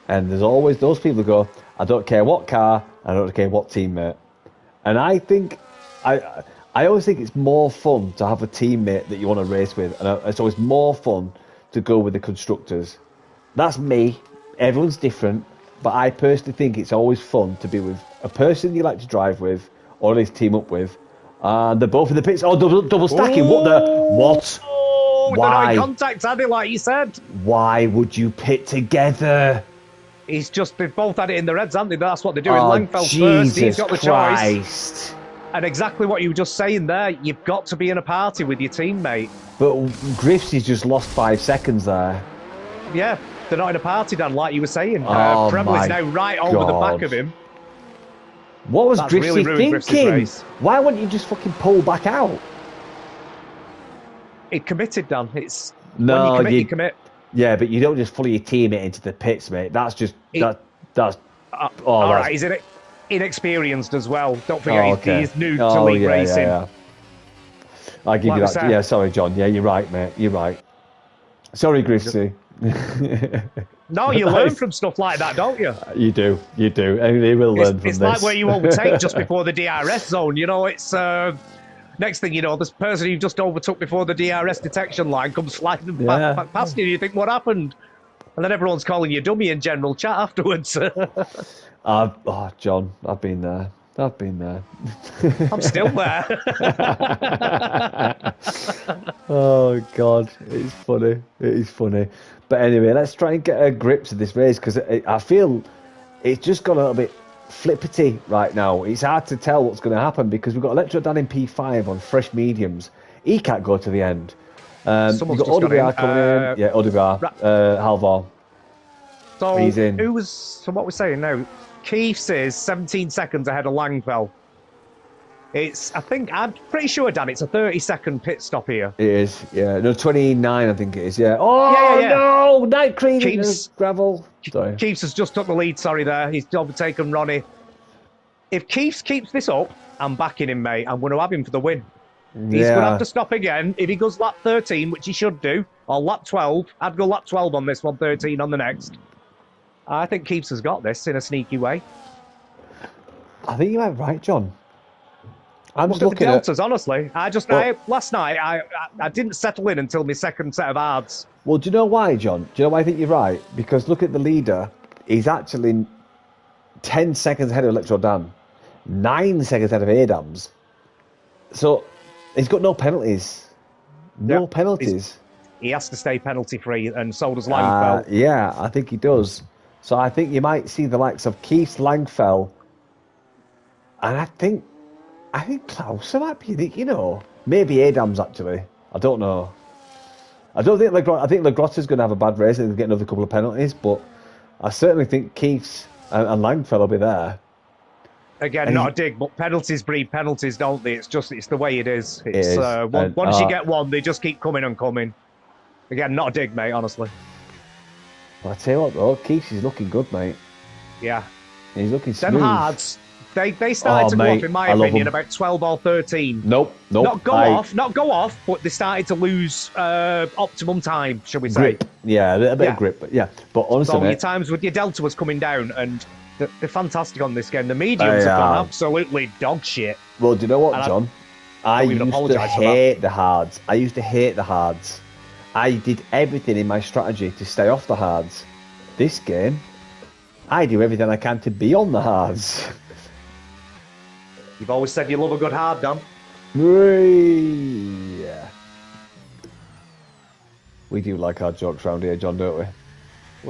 And there's always those people who go, I don't care what car, I don't care what teammate. And I think, I always think it's more fun to have a teammate that you want to race with. And it's always more fun to go with the constructors. That's me. Everyone's different. But I personally think it's always fun to be with a person you like to drive with, or at least team up with. And they're both in the pits. Oh, double stacking. What? Oh, why? They're not in contact, are they, like you said? Why would you pit together? They've both had it in their heads, haven't they? That's what they're doing. Oh, Langfell's first, he's got the Christ. choice. And exactly what you were just saying there, you've got to be in a party with your teammate. But Griffsey's just lost 5 seconds there. Yeah, they're not in a party, Dan, like you were saying. Oh, Preble is now right over the back of him. What was Griffsey really thinking? Why wouldn't you just fucking pull back out? It committed, Dan. No, when you commit. Yeah, but you don't just follow your teammate into the pits, mate. That's just that's. All right, he's inexperienced as well. Don't forget, he's new to league racing. Yeah. I give you that. Yeah, sorry, John. Yeah, you're right, mate. You're right. Sorry, Griffsey. No, you learn from stuff like that, don't you? You do. And they will learn from this. It's like where you overtake just before the DRS zone. You know, it's next thing you know, this person you just overtook before the DRS detection line comes sliding back past you. You think, what happened? And then everyone's calling you dummy in general chat afterwards. John, I've been there. I'm still there. Oh, God. It's funny. It is funny. But anyway, let's try and get a grip to this race, because I feel it's just got a little bit flippity right now. It's hard to tell what's going to happen because we've got Electro Dan in P5 on fresh mediums. He can't go to the end. You've Someone's got just got in. Odegaard coming in. Yeah, Odegaard. Halvor. So He's in. what we're saying now? Keith's is 17 seconds ahead of Langfell. I'm pretty sure, Dan, it's a 30-second pit stop here. It is, yeah. No, 29, I think it is, yeah. Oh, Yeah. no! Night cream in the gravel. Sorry. Keith's has just took the lead, sorry, there. He's overtaken Ronnie. If Keith's keeps this up, I'm backing him, mate. I'm going to have him for the win. He's going to have to stop again. If he goes lap 13, which he should do, or lap 12, I'd go lap 12 on this one, 13 on the next. I think Keith's has got this in a sneaky way. I think you might be right, John. I'm just looking looking at the deltas, honestly. Last night I didn't settle in until my second set of hards. Well, do you know why, John? Do you know why I think you're right? Because look at the leader. He's actually 10 seconds ahead of Electro Dan, 9 seconds ahead of Adams. So he's got no penalties. No penalties. He has to stay penalty free, and so does Langfell. Yeah, I think he does. So I think you might see the likes of Keith, Langfell, and I think Klauser might be, you know, maybe Adams actually. I don't know. I think Legrossa's going to have a bad race and get another couple of penalties, but I certainly think Keith's and Langfell will be there. Again, and not a dig, but penalties breed penalties, don't they? It's the way it is. Once you get one, they just keep coming and coming. Again, not a dig, mate, honestly. Well, I tell you what, though, Keith's is looking good, mate. Yeah. He's looking smooth. Them hards, they started to go off, in my opinion, about 12 or 13. Nope. Not go off, but they started to lose optimum time, shall we say. Grip. Yeah, a bit of grip, but yeah. But honestly, so your times with your delta was coming down, and they're fantastic on this game. The mediums have gone absolutely dog shit. Well, do you know what, John? I used to hate the hards. I did everything in my strategy to stay off the hards. This game, I do everything I can to be on the hards. You've always said you love a good hard, Dan. Yeah. We do like hard jokes around here, John, don't we?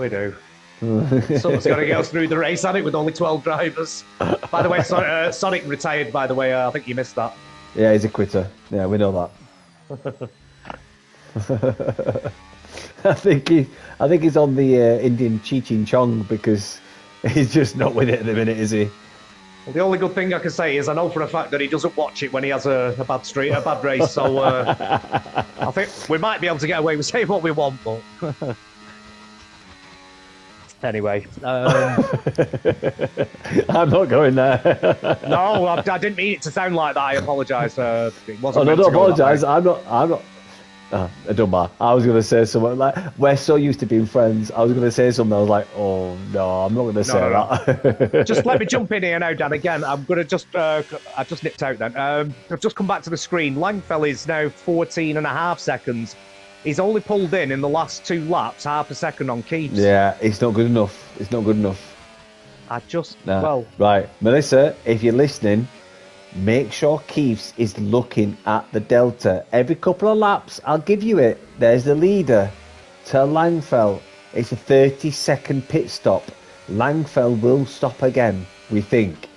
We do. Someone's got to get us through the race, hasn't it, with only 12 drivers. By the way, Sonic retired, by the way. I think you missed that. Yeah, he's a quitter. Yeah, we know that. I think he's on the Indian Cheech Chong because he's just not with it at the minute, is he? Well, the only good thing I can say is I know for a fact that he doesn't watch it when he has a bad race. So I think we might be able to get away with saying what we want, but anyway, I'm not going there. No, I didn't mean it to sound like that. I apologise. It wasn't. No, don't apologise. I'm not. It don't matter. I was going to say something like, we're so used to being friends. I was going to say something. I was like, oh, no, I'm not going to say that. Just let me jump in here now, Dan. Again, I'm going to just... I just nipped out then. I've just come back to the screen. Langfell is now 14.5 seconds. He's only pulled in the last 2 laps, half a second on Keith's. Yeah, it's not good enough. It's not good enough. Right, Melissa, if you're listening... Make sure Keith's is looking at the delta. Every couple of laps, I'll give you it. There's the leader. Tell Langfell it's a 30-second pit stop. Langfell will stop again, we think.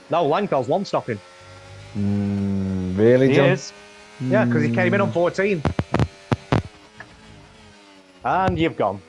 No, Langfell's one stopping. Really, John? He is. Yeah, because he came in on 14. And you've gone.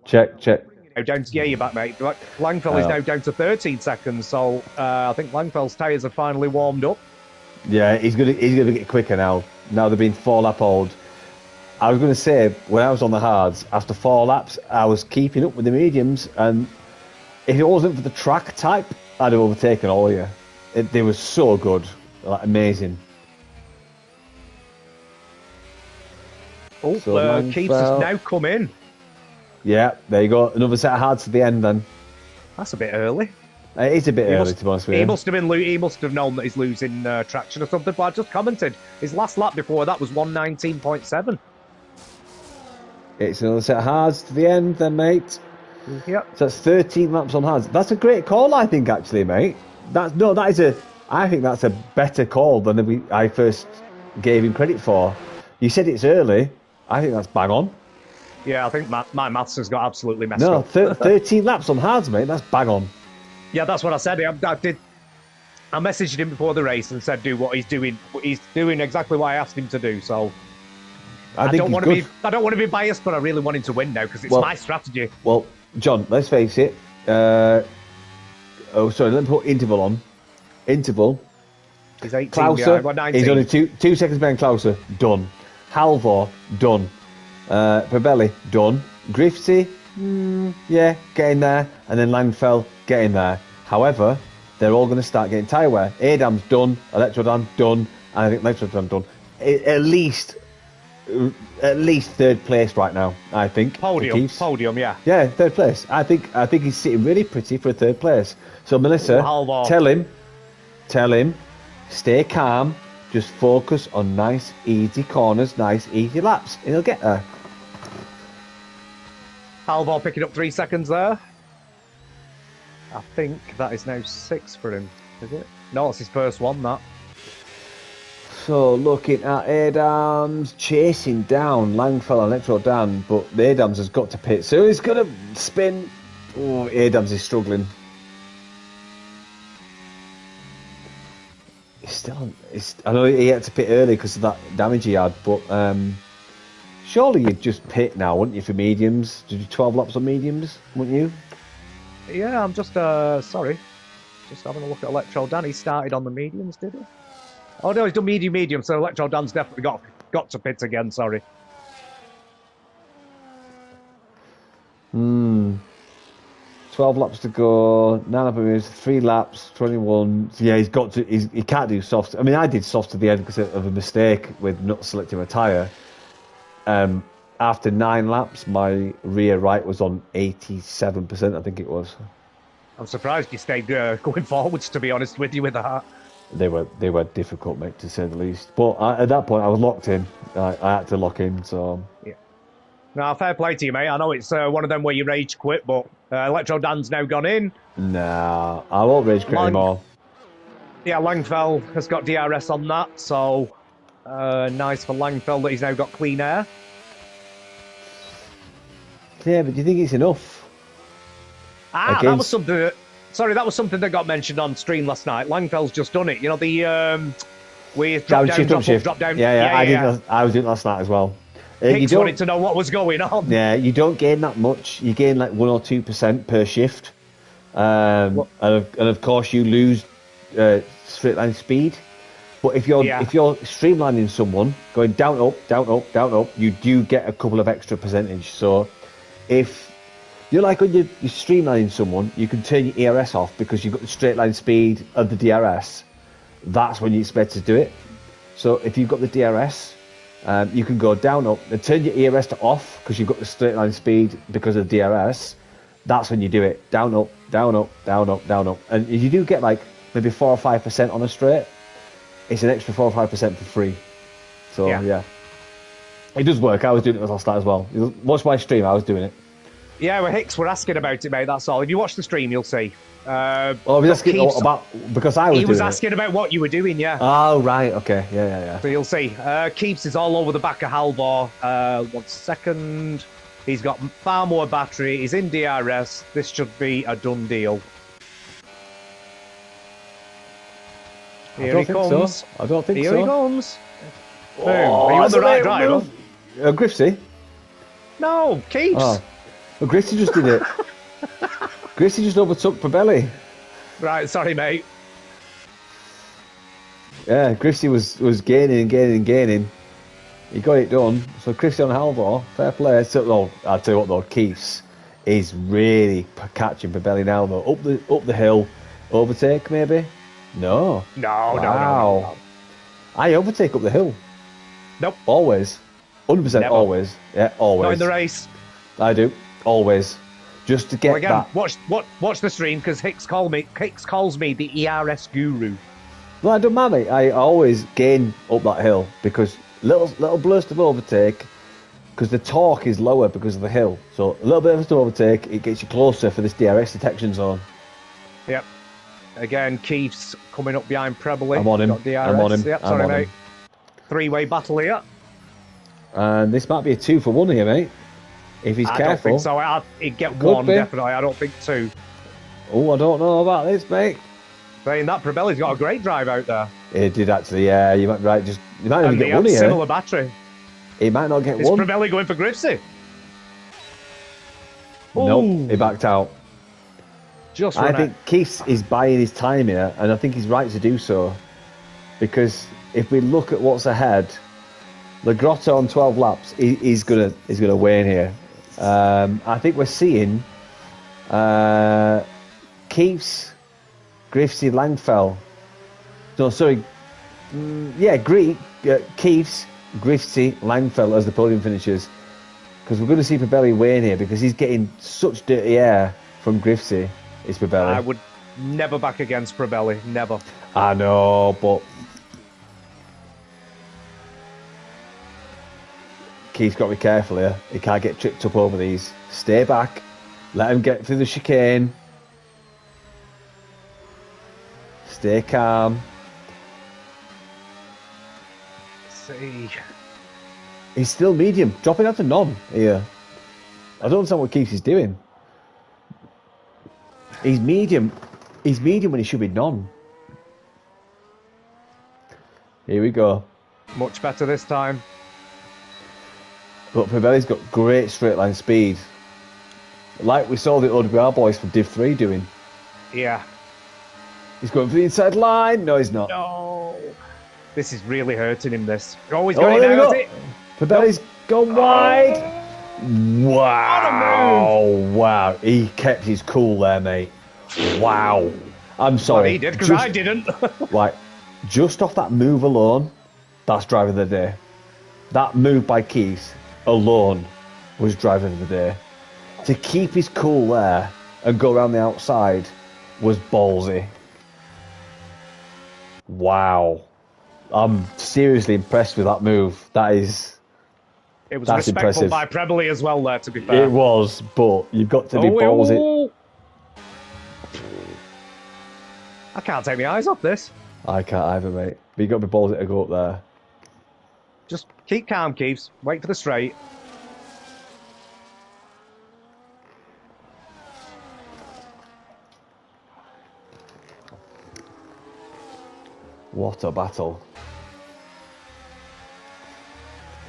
Check. Now down to, yeah, you're back, mate. Langfell is now down to 13 seconds, so I think Langfell's tyres have finally warmed up. Yeah, he's gonna get quicker now. Now they've been 4 lap old. I was gonna say when I was on the hards, after 4 laps, I was keeping up with the mediums, and if it wasn't for the track type, I'd have overtaken all of you. They were so good, like amazing. Oh, so Keeps has now come in. Yeah, there you go. Another set of hards to the end then. That's a bit early. It is a bit early, to be honest with you. He must have known that he's losing traction or something, but I just commented. His last lap before that was 119.7. It's another set of hards to the end then, mate. Yep. So that's 13 laps on hards. That's a great call, I think, actually, mate. I think that's a better call than I first gave him credit for. You said it's early. I think that's bang on. Yeah, I think my maths has got absolutely messed up. 13 laps on hards, mate. That's bang on. Yeah, that's what I said. I messaged him before the race and said, "Do what he's doing." He's doing exactly what I asked him to do. So I don't want to be biased, but I really want him to win now because it's my strategy. Well, John, let's face it. Let me put interval on. Interval. He's 18. Klauser, 19. He's only two seconds behind Klauser. Done. Halvor, done. Pabelli, done. Griffsy, yeah, getting there. And then Langfell, getting there. However, they're all going to start getting tyre wear. Adam's done. Electrodan, done. And I think Electrodan, done. At least third place right now, I think. Podium, yeah. Yeah, third place. I think he's sitting really pretty for a third place. So, Melissa, tell him, stay calm. Just focus on nice, easy corners, nice, easy laps, and he'll get there. Halvor picking up 3 seconds there. I think that is now 6 for him, is it? No, it's his first one, that. So, looking at Adams, chasing down Langfell and Electrodan, but Adams has got to pit, so he's going to spin. Oh, Adams is struggling. I know he had to pit early because of that damage he had, but surely you'd just pit now, wouldn't you, for mediums? Did you 12 laps on mediums, wouldn't you? Yeah, I'm just just having a look at Electrodan. He started on the mediums, did he? Oh no, he's done medium, so Electrodan's definitely got to pit again, sorry. 12 laps to go, 9 up minutes, 3 laps, 21. So yeah, he can't do softs. I mean, I did softs at the end because of a mistake with not selecting a tyre. After 9 laps, my rear right was on 87%, I think it was. I'm surprised you stayed going forwards, to be honest with you, with that. They were difficult, mate, to say the least. But at that point, I was locked in. I had to lock in, so... Yeah. No, fair play to you, mate. I know it's one of them where you rage quit, but Electrodan's now gone in. Nah, I won't rage quit anymore. Yeah, Langfell has got DRS on that, so nice for Langfell that he's now got clean air. Yeah, but do you think it's enough? That was something. That was something that got mentioned on stream last night. Langfell's just done it. You know the with drop down, drop down. Yeah. I was doing it last night as well. Hicks wanted to know what was going on. Yeah, you don't gain that much. You gain like 1 or 2% per shift, and of course you lose straight line speed. But if you're streamlining someone, going down up, you do get a couple of extra percentage. So if you're like when you're streamlining someone, you can turn your ERS off because you've got the straight line speed of the DRS. That's when you expect to do it. So if you've got the DRS, you can go down up and turn your ERS to off because you've got the straight line speed because of the DRS. That's when you do it. Down up, and you do get like maybe 4 or 5% on a straight. It's an extra 4 or 5% for free. So yeah, it does work. I was doing it last night as well. Watch my stream. I was doing it. Yeah, well, Hicks were asking about it, mate. That's all. If you watch the stream, you'll see. I was asking about because I was. He was asking about what you were doing. Yeah. Oh right. Okay. Yeah. So you'll see. Keeps is all over the back of Halvor. 1 second. He's got far more battery. He's in DRS. This should be a done deal. Here he comes. So. I don't think Here so. He comes. Oh, are you on the right drive? Griffsy? No, Keeps. Oh. Well, Gristy just did it. Gristy just overtook Probelli. Right, sorry, mate. Yeah, Gristy was gaining and gaining and gaining. He got it done. So Christian Halvor, fair play. So, well, I'll tell you what though, Keith's is really catching Probelli now though. Up the hill, overtake maybe? No. No. I overtake up the hill. Nope. Always. 100% Never. Always. Yeah, always. Not in the race. I do. Always. Just to get Well, again, that. watch the stream because Hicks calls me the ERS guru. No, I don't matter. I always gain up that hill because little burst of overtake, because the torque is lower because of the hill. So a little bit of overtake, it gets you closer for this DRS detection zone. Yep. Again, Keith's coming up behind Probelli. I'm on him. Got DRS. I'm on him. Yep, I'm sorry, on mate. him. Three-way battle here. And this might be a 2 for 1 here, mate. If he's I careful. don't think so. He'd get Could one, be. definitely. I don't think two. Oh, I don't know about this, mate. Saying that, Probelli's got a great drive out there. It did actually, yeah. You might right. You might even And get they one have here. similar battery. He might not get Is one. Probelli going for Gripsy? Nope, he backed out. Just I run think it. Keith is buying his time here, and I think he's right to do so. Because if we look at what's ahead, the Grotto on 12 laps, he's gonna win here. I think we're seeing Keith's, Griffsy, Langfell. No, sorry. Keith's, Griffsy, Langfell as the podium finishers. Because we're going to see Probelli win here because he's getting such dirty air from Griffsy. It's Probelli. I would never back against Probelli. Never. I know, but Keith's got to be careful here. He can't get tripped up over these. Stay back. Let him get through the chicane. Stay calm. Let's see. He's still medium. Dropping out to none here. I don't understand what Keith is doing. He's medium. He's medium when he should be none. Here we go. Much better this time. But Probelli's got great straight line speed. Like we saw the OWR boys from Div2 doing. Yeah. He's going for the inside line. No, he's not. No. This is really hurting him, this. Oh, he's Oh, got it there we now, go. is it? Probelli's gone wide. Wow. Wow. He kept his cool there, mate. Wow. I'm sorry. Well, he did, because I didn't. Like, just off that move alone, that's driver of the day. That move by Keith alone was driver of the day. To keep his cool there and go around the outside was ballsy. Wow. I'm seriously impressed with that move. It was That's respectful impressive. by Probelli as well there, to be fair. It was, but you've got to be ballsy. Oh. I can't take my eyes off this. I can't either, mate. But you've got to be ballsy to go up there. Just keep calm, Keeves. Wait for the straight. What a battle.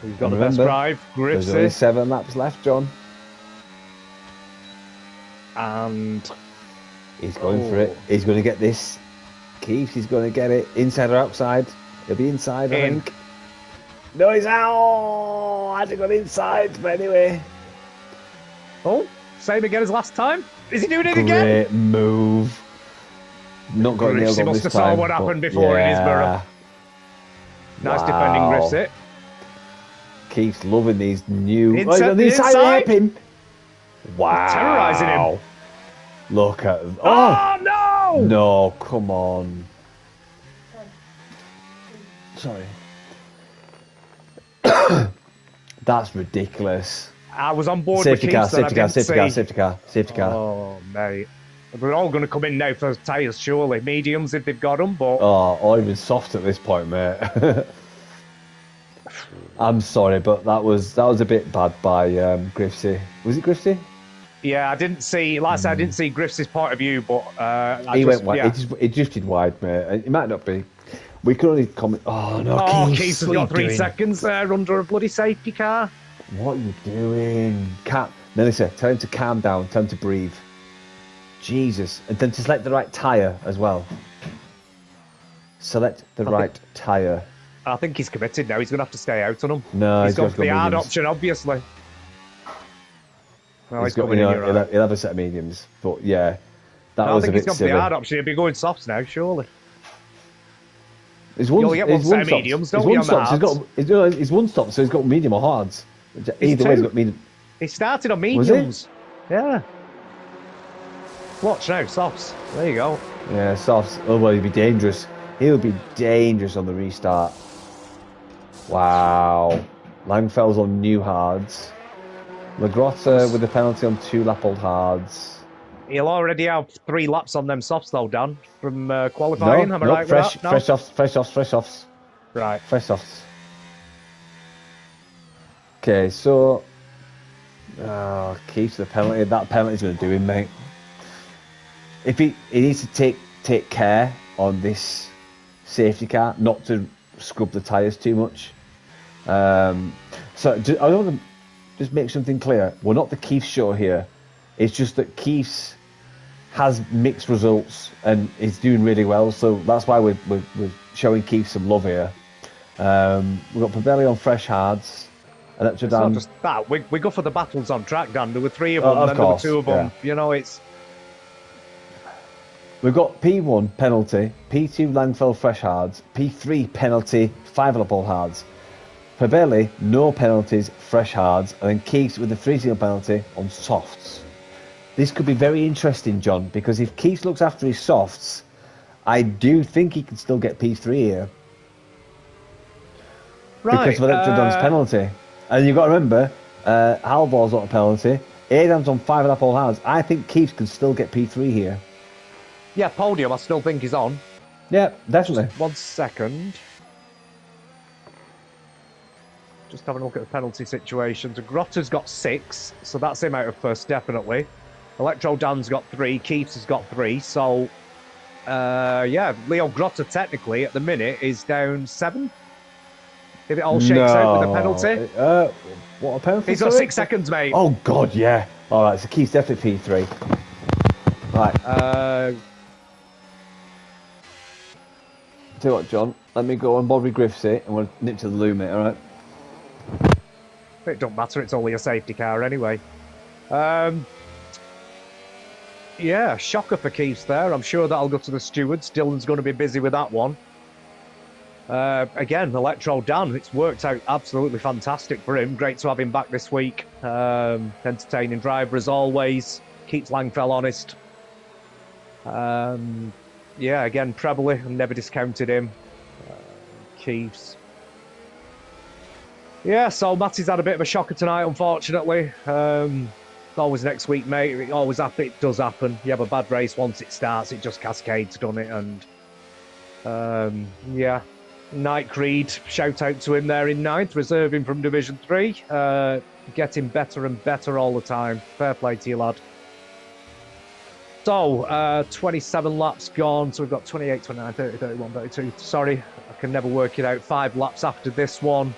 We've got the best drive, There's only Gripsy. 7 laps left, John. And He's going for it. He's going to get this. Keith, he's going to get it. Inside or outside? He'll be inside, I In. think. No, he's out. I had to go inside, but anyway. oh, same again as last time. Is he doing it again? Great move. Not got nailed Gripsy on must this have saw time. what happened but before in his yeah. mirror. Nice defending Wow. Gripsy. Keith's loving these new. Inside oh, the the inside inside. hairpin. Wow. Terrorising him. Look at. Oh, no! No, come on. Sorry. That's ridiculous. I was on board Safety with car, Keith, and I safety car, didn't safety see. car, safety car, safety car. Oh, mate. We're all going to come in now for tyres, surely. Mediums if they've got them, but... Oh, or even soft at this point, mate. I'm sorry, but that was a bit bad by Grifsy. Was it Grifsy? Yeah, I didn't see... Like I said, I didn't see Griff's point of view, but... He went wide. Yeah. It drifted wide, mate. It might not be. We could only comment. Oh no, Oh, Keith, Keith has what are got you 3 doing? seconds there under a bloody safety car. What are you doing? Melissa, tell him to calm down. Tell him to breathe. Jesus. And then to select the right tyre as well. Select the right tyre. I think he's committed now. He's going to have to stay out on him. No, he's gone got for the hard mediums. option, obviously. Well, he's got, he'll have a set of mediums. But yeah, that was a bit silly. I think he's gone for the hard option. He'll be going softs now, surely. He's one, you only get one set of mediums, don't you? He's one stop, so he's got medium or hards. Either way, he's got medium. He started on mediums. Yeah. Watch now, softs. There you go. Yeah, softs. Oh, well, he'll be dangerous. He'll be dangerous on the restart. Wow. Langfell's on new hards. Lagrotta with the penalty on 2 lap-old hards. He'll already have 3 laps on them softs, though, Dan, from qualifying. Am I right fresh, with that? No? Fresh offs. Right. Fresh offs. Okay, so... keeps the penalty. That penalty's going to do him, mate. If he needs to take care on this safety car, not to scrub the tyres too much. So I want to just make something clear. We're not the Keith show here. It's just that Keith's has mixed results and is doing really well, so that's why we're showing Keith some love here. We've got Pabelli on fresh hards. It's not just that. We go for the battles on track, Dan. There were 3 of them, and then there were 2 of them. Yeah. You know, it's... We've got P1 penalty, P2 Langfell fresh hards, P3 penalty 5 lap-old hards. Pabelli, no penalties, fresh hards, and then Keith with the 3-0 penalty on softs. This could be very interesting, John, because if Keith looks after his softs, I do think he can still get P3 here. Right. Because of Electrodon's penalty. And you've got to remember, Halvor's on a penalty, Adam's on 5 lap-old hards. I think Keith can still get P3 here. Yeah, podium, I still think he's on. Yeah, definitely. Just 1 second. Just having a look at the penalty situations. Grotta's got 6, so that's him out of first, definitely. Electro Dan's got 3, Keith's has got 3, so yeah, Leo Grotta technically at the minute is down 7. If it all shakes out with the penalty. What a penalty? He's got 6 seconds, mate. Oh god, yeah. Alright, so Keith's definitely P3. Right. Tell you what, John, let me go on Bobby Griff's it and we'll nip to the loo, mate, alright? It don't matter, it's only a safety car anyway. Yeah, shocker for Keith there. I'm sure that'll go to the stewards. Dylan's going to be busy with that one. Again, Electro Dan, it's worked out absolutely fantastic for him. Great to have him back this week. Entertaining driver as always. Keeps Langfell honest. Yeah, again, Prebbley, I never discounted him. Keith's. Yeah, so Matty's had a bit of a shocker tonight, unfortunately. Always next week, mate. It does happen. You have a bad race once it starts, it just cascades, doesn't it? And yeah, Night Creed, shout out to him there in 9th, reserving from Division 3. Getting better and better all the time. Fair play to you, lad. So, 27 laps gone. So we've got 28, 29, 30, 31, 32. Sorry, I can never work it out. 5 laps after this one.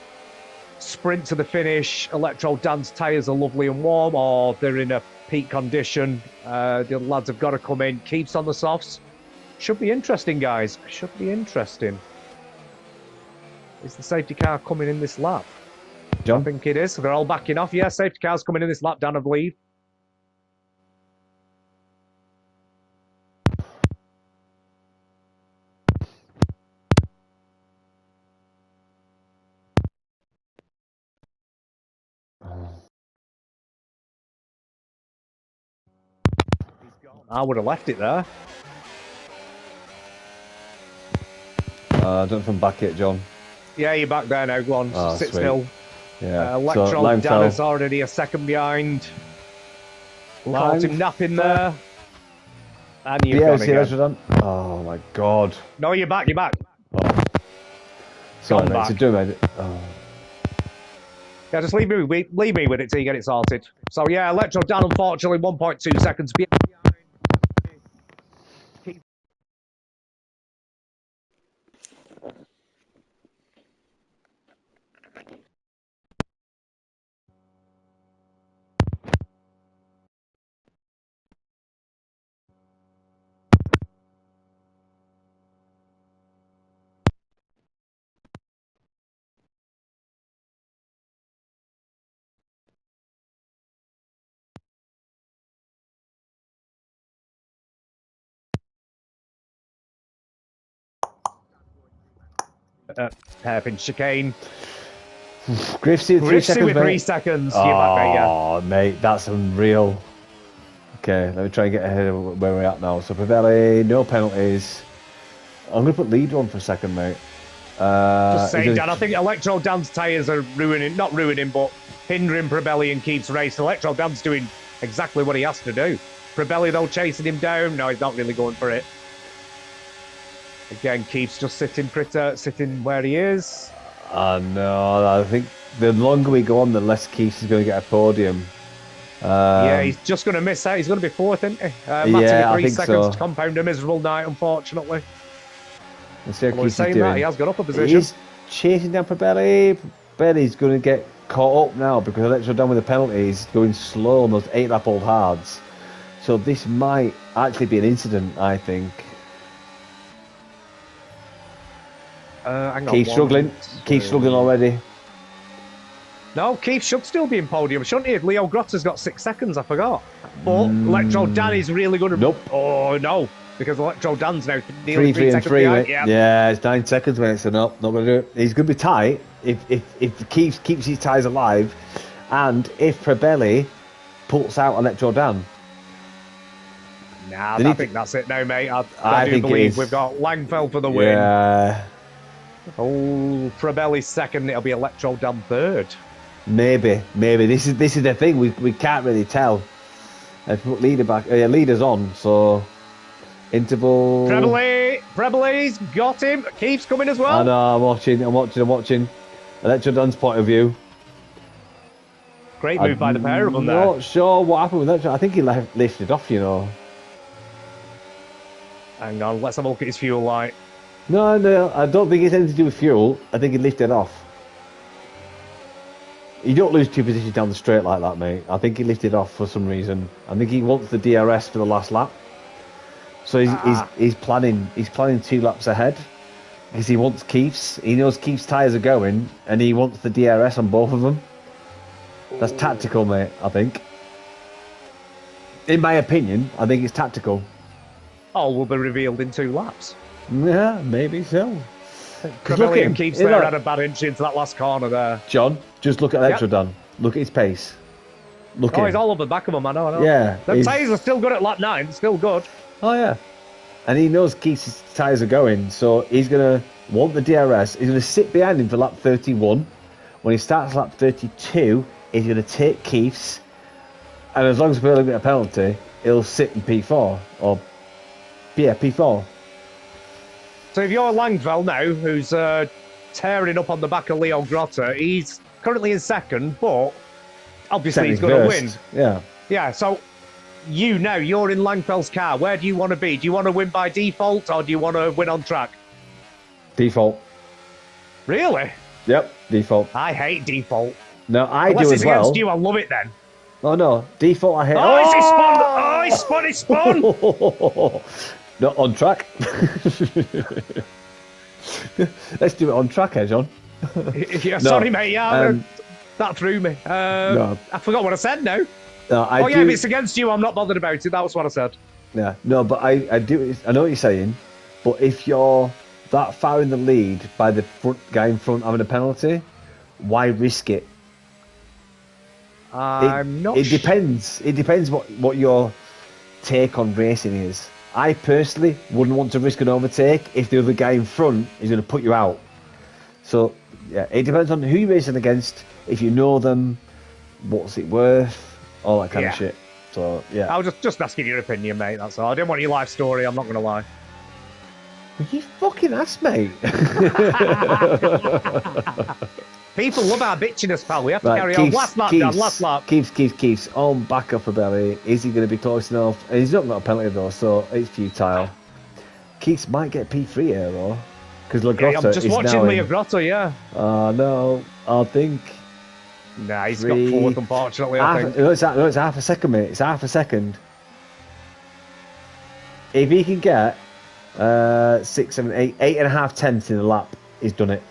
Sprint to the finish. Electro Dan's tyres are lovely and warm, or they're in a peak condition. The lads have got to come in. Keeps on the softs. Should be interesting, guys. Should be interesting. Is the safety car coming in this lap? John? I think it is. They're all backing off. Yeah, safety car's coming in this lap, Dan, I believe. I would have left it there. I don't know if I'm back yet, John. Yeah, you're back there now. Go on, sit still. Yeah. Electron Dan is already a second behind. Caught him napping there. And you've gone again. Oh my god. No, you're back, you're back. Oh. Sorry, mate. Yeah, just leave me with it till you get it sorted. So yeah, Electro Dan, unfortunately, 1.2 seconds behind. hairpin chicane. Griffsy with 3 seconds, with mate. 3 seconds. Oh, mate, that's unreal. Okay, let me try and get ahead of where we're at now. So Pavelli, no penalties. I'm going to put lead on for a second, mate. Just saying, Dan, I think Electro Dan's tyres are not ruining, but hindering Probelli and Keith's race. Electro Dan's doing exactly what he has to do. Probelli, though, chasing him down. No, he's not really going for it. Again, Keith's just sitting where he is. No, I think the longer we go on, the less Keith is going to get a podium. Yeah, he's just going to miss out. He's going to be fourth, isn't he? Yeah, I think seconds so. To compound a miserable night, unfortunately. Let's see how Keith's saying that, he has got up a position. He's chasing down Probelli. Probelli's going to get caught up now because Electro down with the penalties, going slow on those 8-lap-old hards. So this might actually be an incident, I think. Keith's struggling. Keith's struggling already. No, Keith should still be in podium, shouldn't he? Leo Grotta's got 6 seconds, I forgot. But Electro Dan is really going to... Nope. Oh, no. Because Electro Dan's now nearly 3 seconds behind. Yeah, it's 9 seconds, mate, so no, not going to do it. He's going to be tight if Keith keeps his tyres alive and if Probelli pulls out Electro Dan. Nah, I think that's it now, mate. I do believe we've got Langfeld for the win. Yeah. Oh, Probelli second, it'll be Electro Dan third. Maybe. This is the thing. We can't really tell. If we put leaders on, so interval. Probelli's got him. Keith's coming as well. I know. I'm watching. Electro Dan's point of view. Great move by the pair of them there. I'm not sure what happened with Electro. I think he lifted off. Hang on, let's have a look at his fuel light. No, I don't think it's anything to do with fuel. I think he lifted off. You don't lose 2 positions down the straight like that, mate. I think he lifted off for some reason. I think he wants the DRS for the last lap. So he's planning 2 laps ahead because he wants Keith's. He knows Keith's tyres are going and he wants the DRS on both of them. That's tactical, mate, I think. In my opinion, I think it's tactical. All will be revealed in 2 laps. Yeah, maybe so. Probelli and Keith's there had a bad inch into that last corner there. John, just look at Electro Dan. Look at his pace. Look at him. He's all over the back of him, I know. Yeah. The tyres are still good at lap 9, still good. Oh, yeah. And he knows Keith's tyres are going, so he's going to want the DRS. He's going to sit behind him for lap 31. When he starts lap 32, he's going to take Keith's. And as long as we don't get a penalty, he'll sit in P4. P4. So if you're Langveld now, who's tearing up on the back of Leo Grotta, he's currently in second, but obviously he's going to win. Yeah. Yeah, so you're in Langfeld's car. Where do you want to be? Do you want to win by default or do you want to win on track? Default. Really? Yep, default. I hate default. No, I Unless do it's as well. Against you, I love it then. Oh, no. Default, I hate. Oh, he spun! Not on track. Let's do it on track, John. Yeah, sorry, mate. Yeah, that threw me. I forgot what I said now. No, if it's against you, I'm not bothered about it. That was what I said. Yeah, no, but I do. I know what you're saying, but if you're that far in the lead by the guy in front having a penalty, why risk it? I'm not. It depends. It depends what your take on racing is. I personally wouldn't want to risk an overtake if the other guy in front is going to put you out. So, yeah, it depends on who you're racing against, if you know them, what's it worth, all that kind of shit. So, yeah. I was just asking your opinion, mate, that's all. I didn't want your life story, I'm not going to lie. You fucking ass, mate. People love our bitchiness, pal. We have to carry on. Last lap, Dan, last lap. Keeps on back up for Belly. Is he going to be close enough? And he's not got a penalty, though, so it's futile. Keeps might get P3 here, though. Because Lagrotta I'm just watching Leo Grotta, yeah. No, I think... Nah, he's got fourth, unfortunately, I think. No, it's half a second, mate. It's half a second. If he can get 6, 7, 8, 8.5 tenths in the lap, he's done it.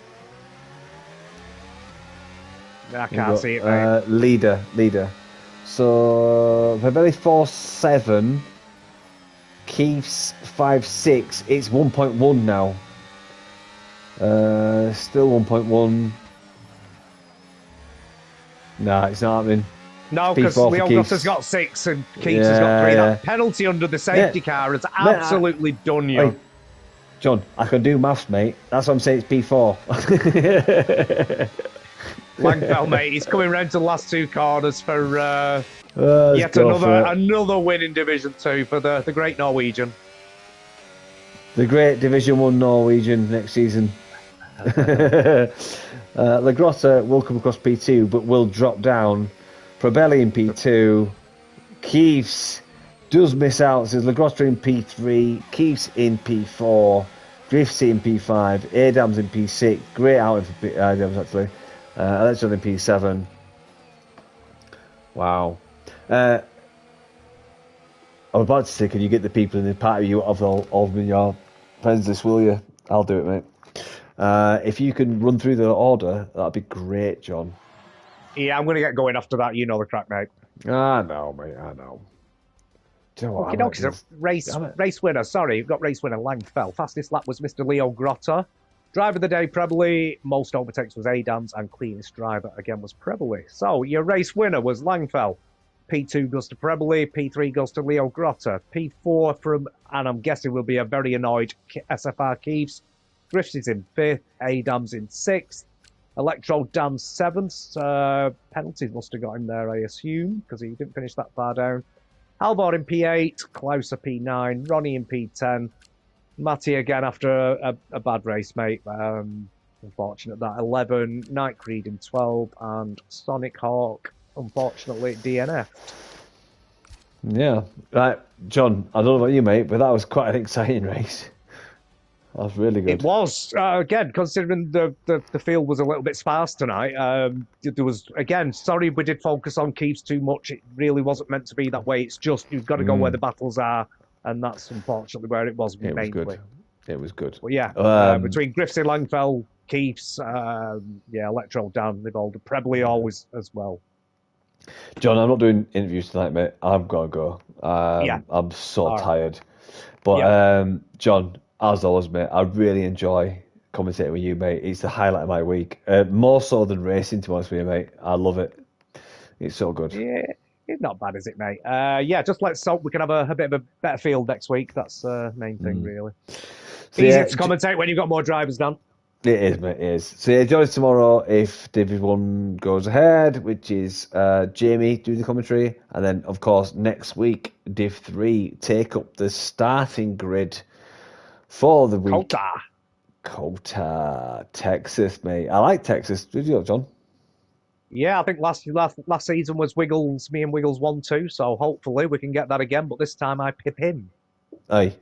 I can't see it, mate. Leader. So, Verbelli 4.7, Keith's 5.6. It's 1.1 now. Still 1.1. Nah, it's not happening. No, because Leo Grotta's got 6 and Keats has got 3. That penalty under the safety car has absolutely done you. Hey, John, I can do maths, mate. That's what I'm saying. It's P4. Langfell, mate, he's coming round to the last 2 corners for yet another win in Division 2 for the great Norwegian. The great Division 1 Norwegian next season. Le Grotta will come across P2, but will drop down. Probelli in P2. Keefs does miss out. Says Le Grotta in P3. Keefs in P4. Driftsy in P5. Adams in P6. Great outing for Adams, actually. Electron in P7. Wow. I was about to say, can you get the people in the party of your friends list, will you? I'll do it, mate. If you can run through the order, that'd be great, John. Yeah, I'm going to get going after that. You know the crack, mate. I know, mate. I know. Do you know what? Race winner. Sorry, you've got race winner Langfell. Fastest lap was Mr. Leo Grotta. Driver of the day, Prebley. Most overtakes was Adams, and cleanest driver again was Prebley. So your race winner was Langfell. P2 goes to Prebley. P3 goes to Leo Grotta. P4 from, and I'm guessing will be a very annoyed SFR Keefs. Drifts is in 5th. Adams in 6th. Electro Dan 7th. Penalties must have got him there, I assume, because he didn't finish that far down. Halvor in P8. Klauser P9. Ronnie in P10. Matty again after a bad race, mate. Unfortunate that. 11. Night Creed in 12. And Sonic Hawk, unfortunately, DNF. Yeah. Right, John, I don't know about you, mate, but that was quite an exciting race. That was really good. It was. Again, considering the field was a little bit sparse tonight, there was, again, sorry we did focus on Keefs too much. It really wasn't meant to be that way. It's just, you've got to go where the battles are, and that's unfortunately where it was mainly. It was good. But yeah, between Griffsy, Langfell, Keefs, Electro Dan, they've all, Prebley always as well. John, I'm not doing interviews tonight, mate. I'm going to go. I'm so tired. But, John, as always, mate, I really enjoy commentating with you, mate. It's the highlight of my week. More so than racing, to be honest with you, mate. I love it. It's so good. Yeah, it's not bad, is it, mate? Just let's hope we can have a bit of a better field next week. That's the main thing, really. So, easy to commentate when you've got more drivers, Dan. It is, mate, it is. So, yeah, join us tomorrow if Div 1 goes ahead, which is Jamie doing the commentary. And then, of course, next week, Div 3 take up the starting grid for the week. Kota, Texas, mate. I like Texas. Did you, John? Yeah, I think last season was Wiggles, me and Wiggles 1-2, so hopefully we can get that again, but this time I pip him. Hey.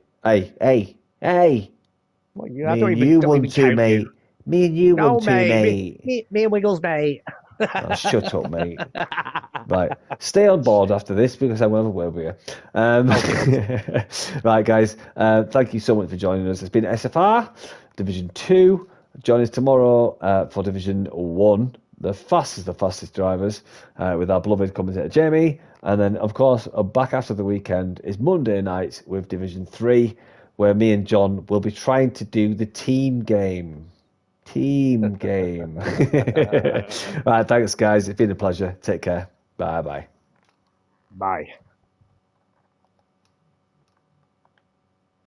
Well, you won too, mate. Me and you won too, mate. Me and Wiggles, mate. Oh, shut up, mate. Right, stay on board after this because I will have a word with you. Right, guys, thank you so much for joining us. It's been SFR Division 2. Join us tomorrow for Division 1, the fastest drivers, with our beloved commentator Jamie. And then, of course, back after the weekend is Monday night with Division 3, where me and John will be trying to do the team game. Right, thanks, guys. It's been a pleasure. Take care. Bye-bye. Bye.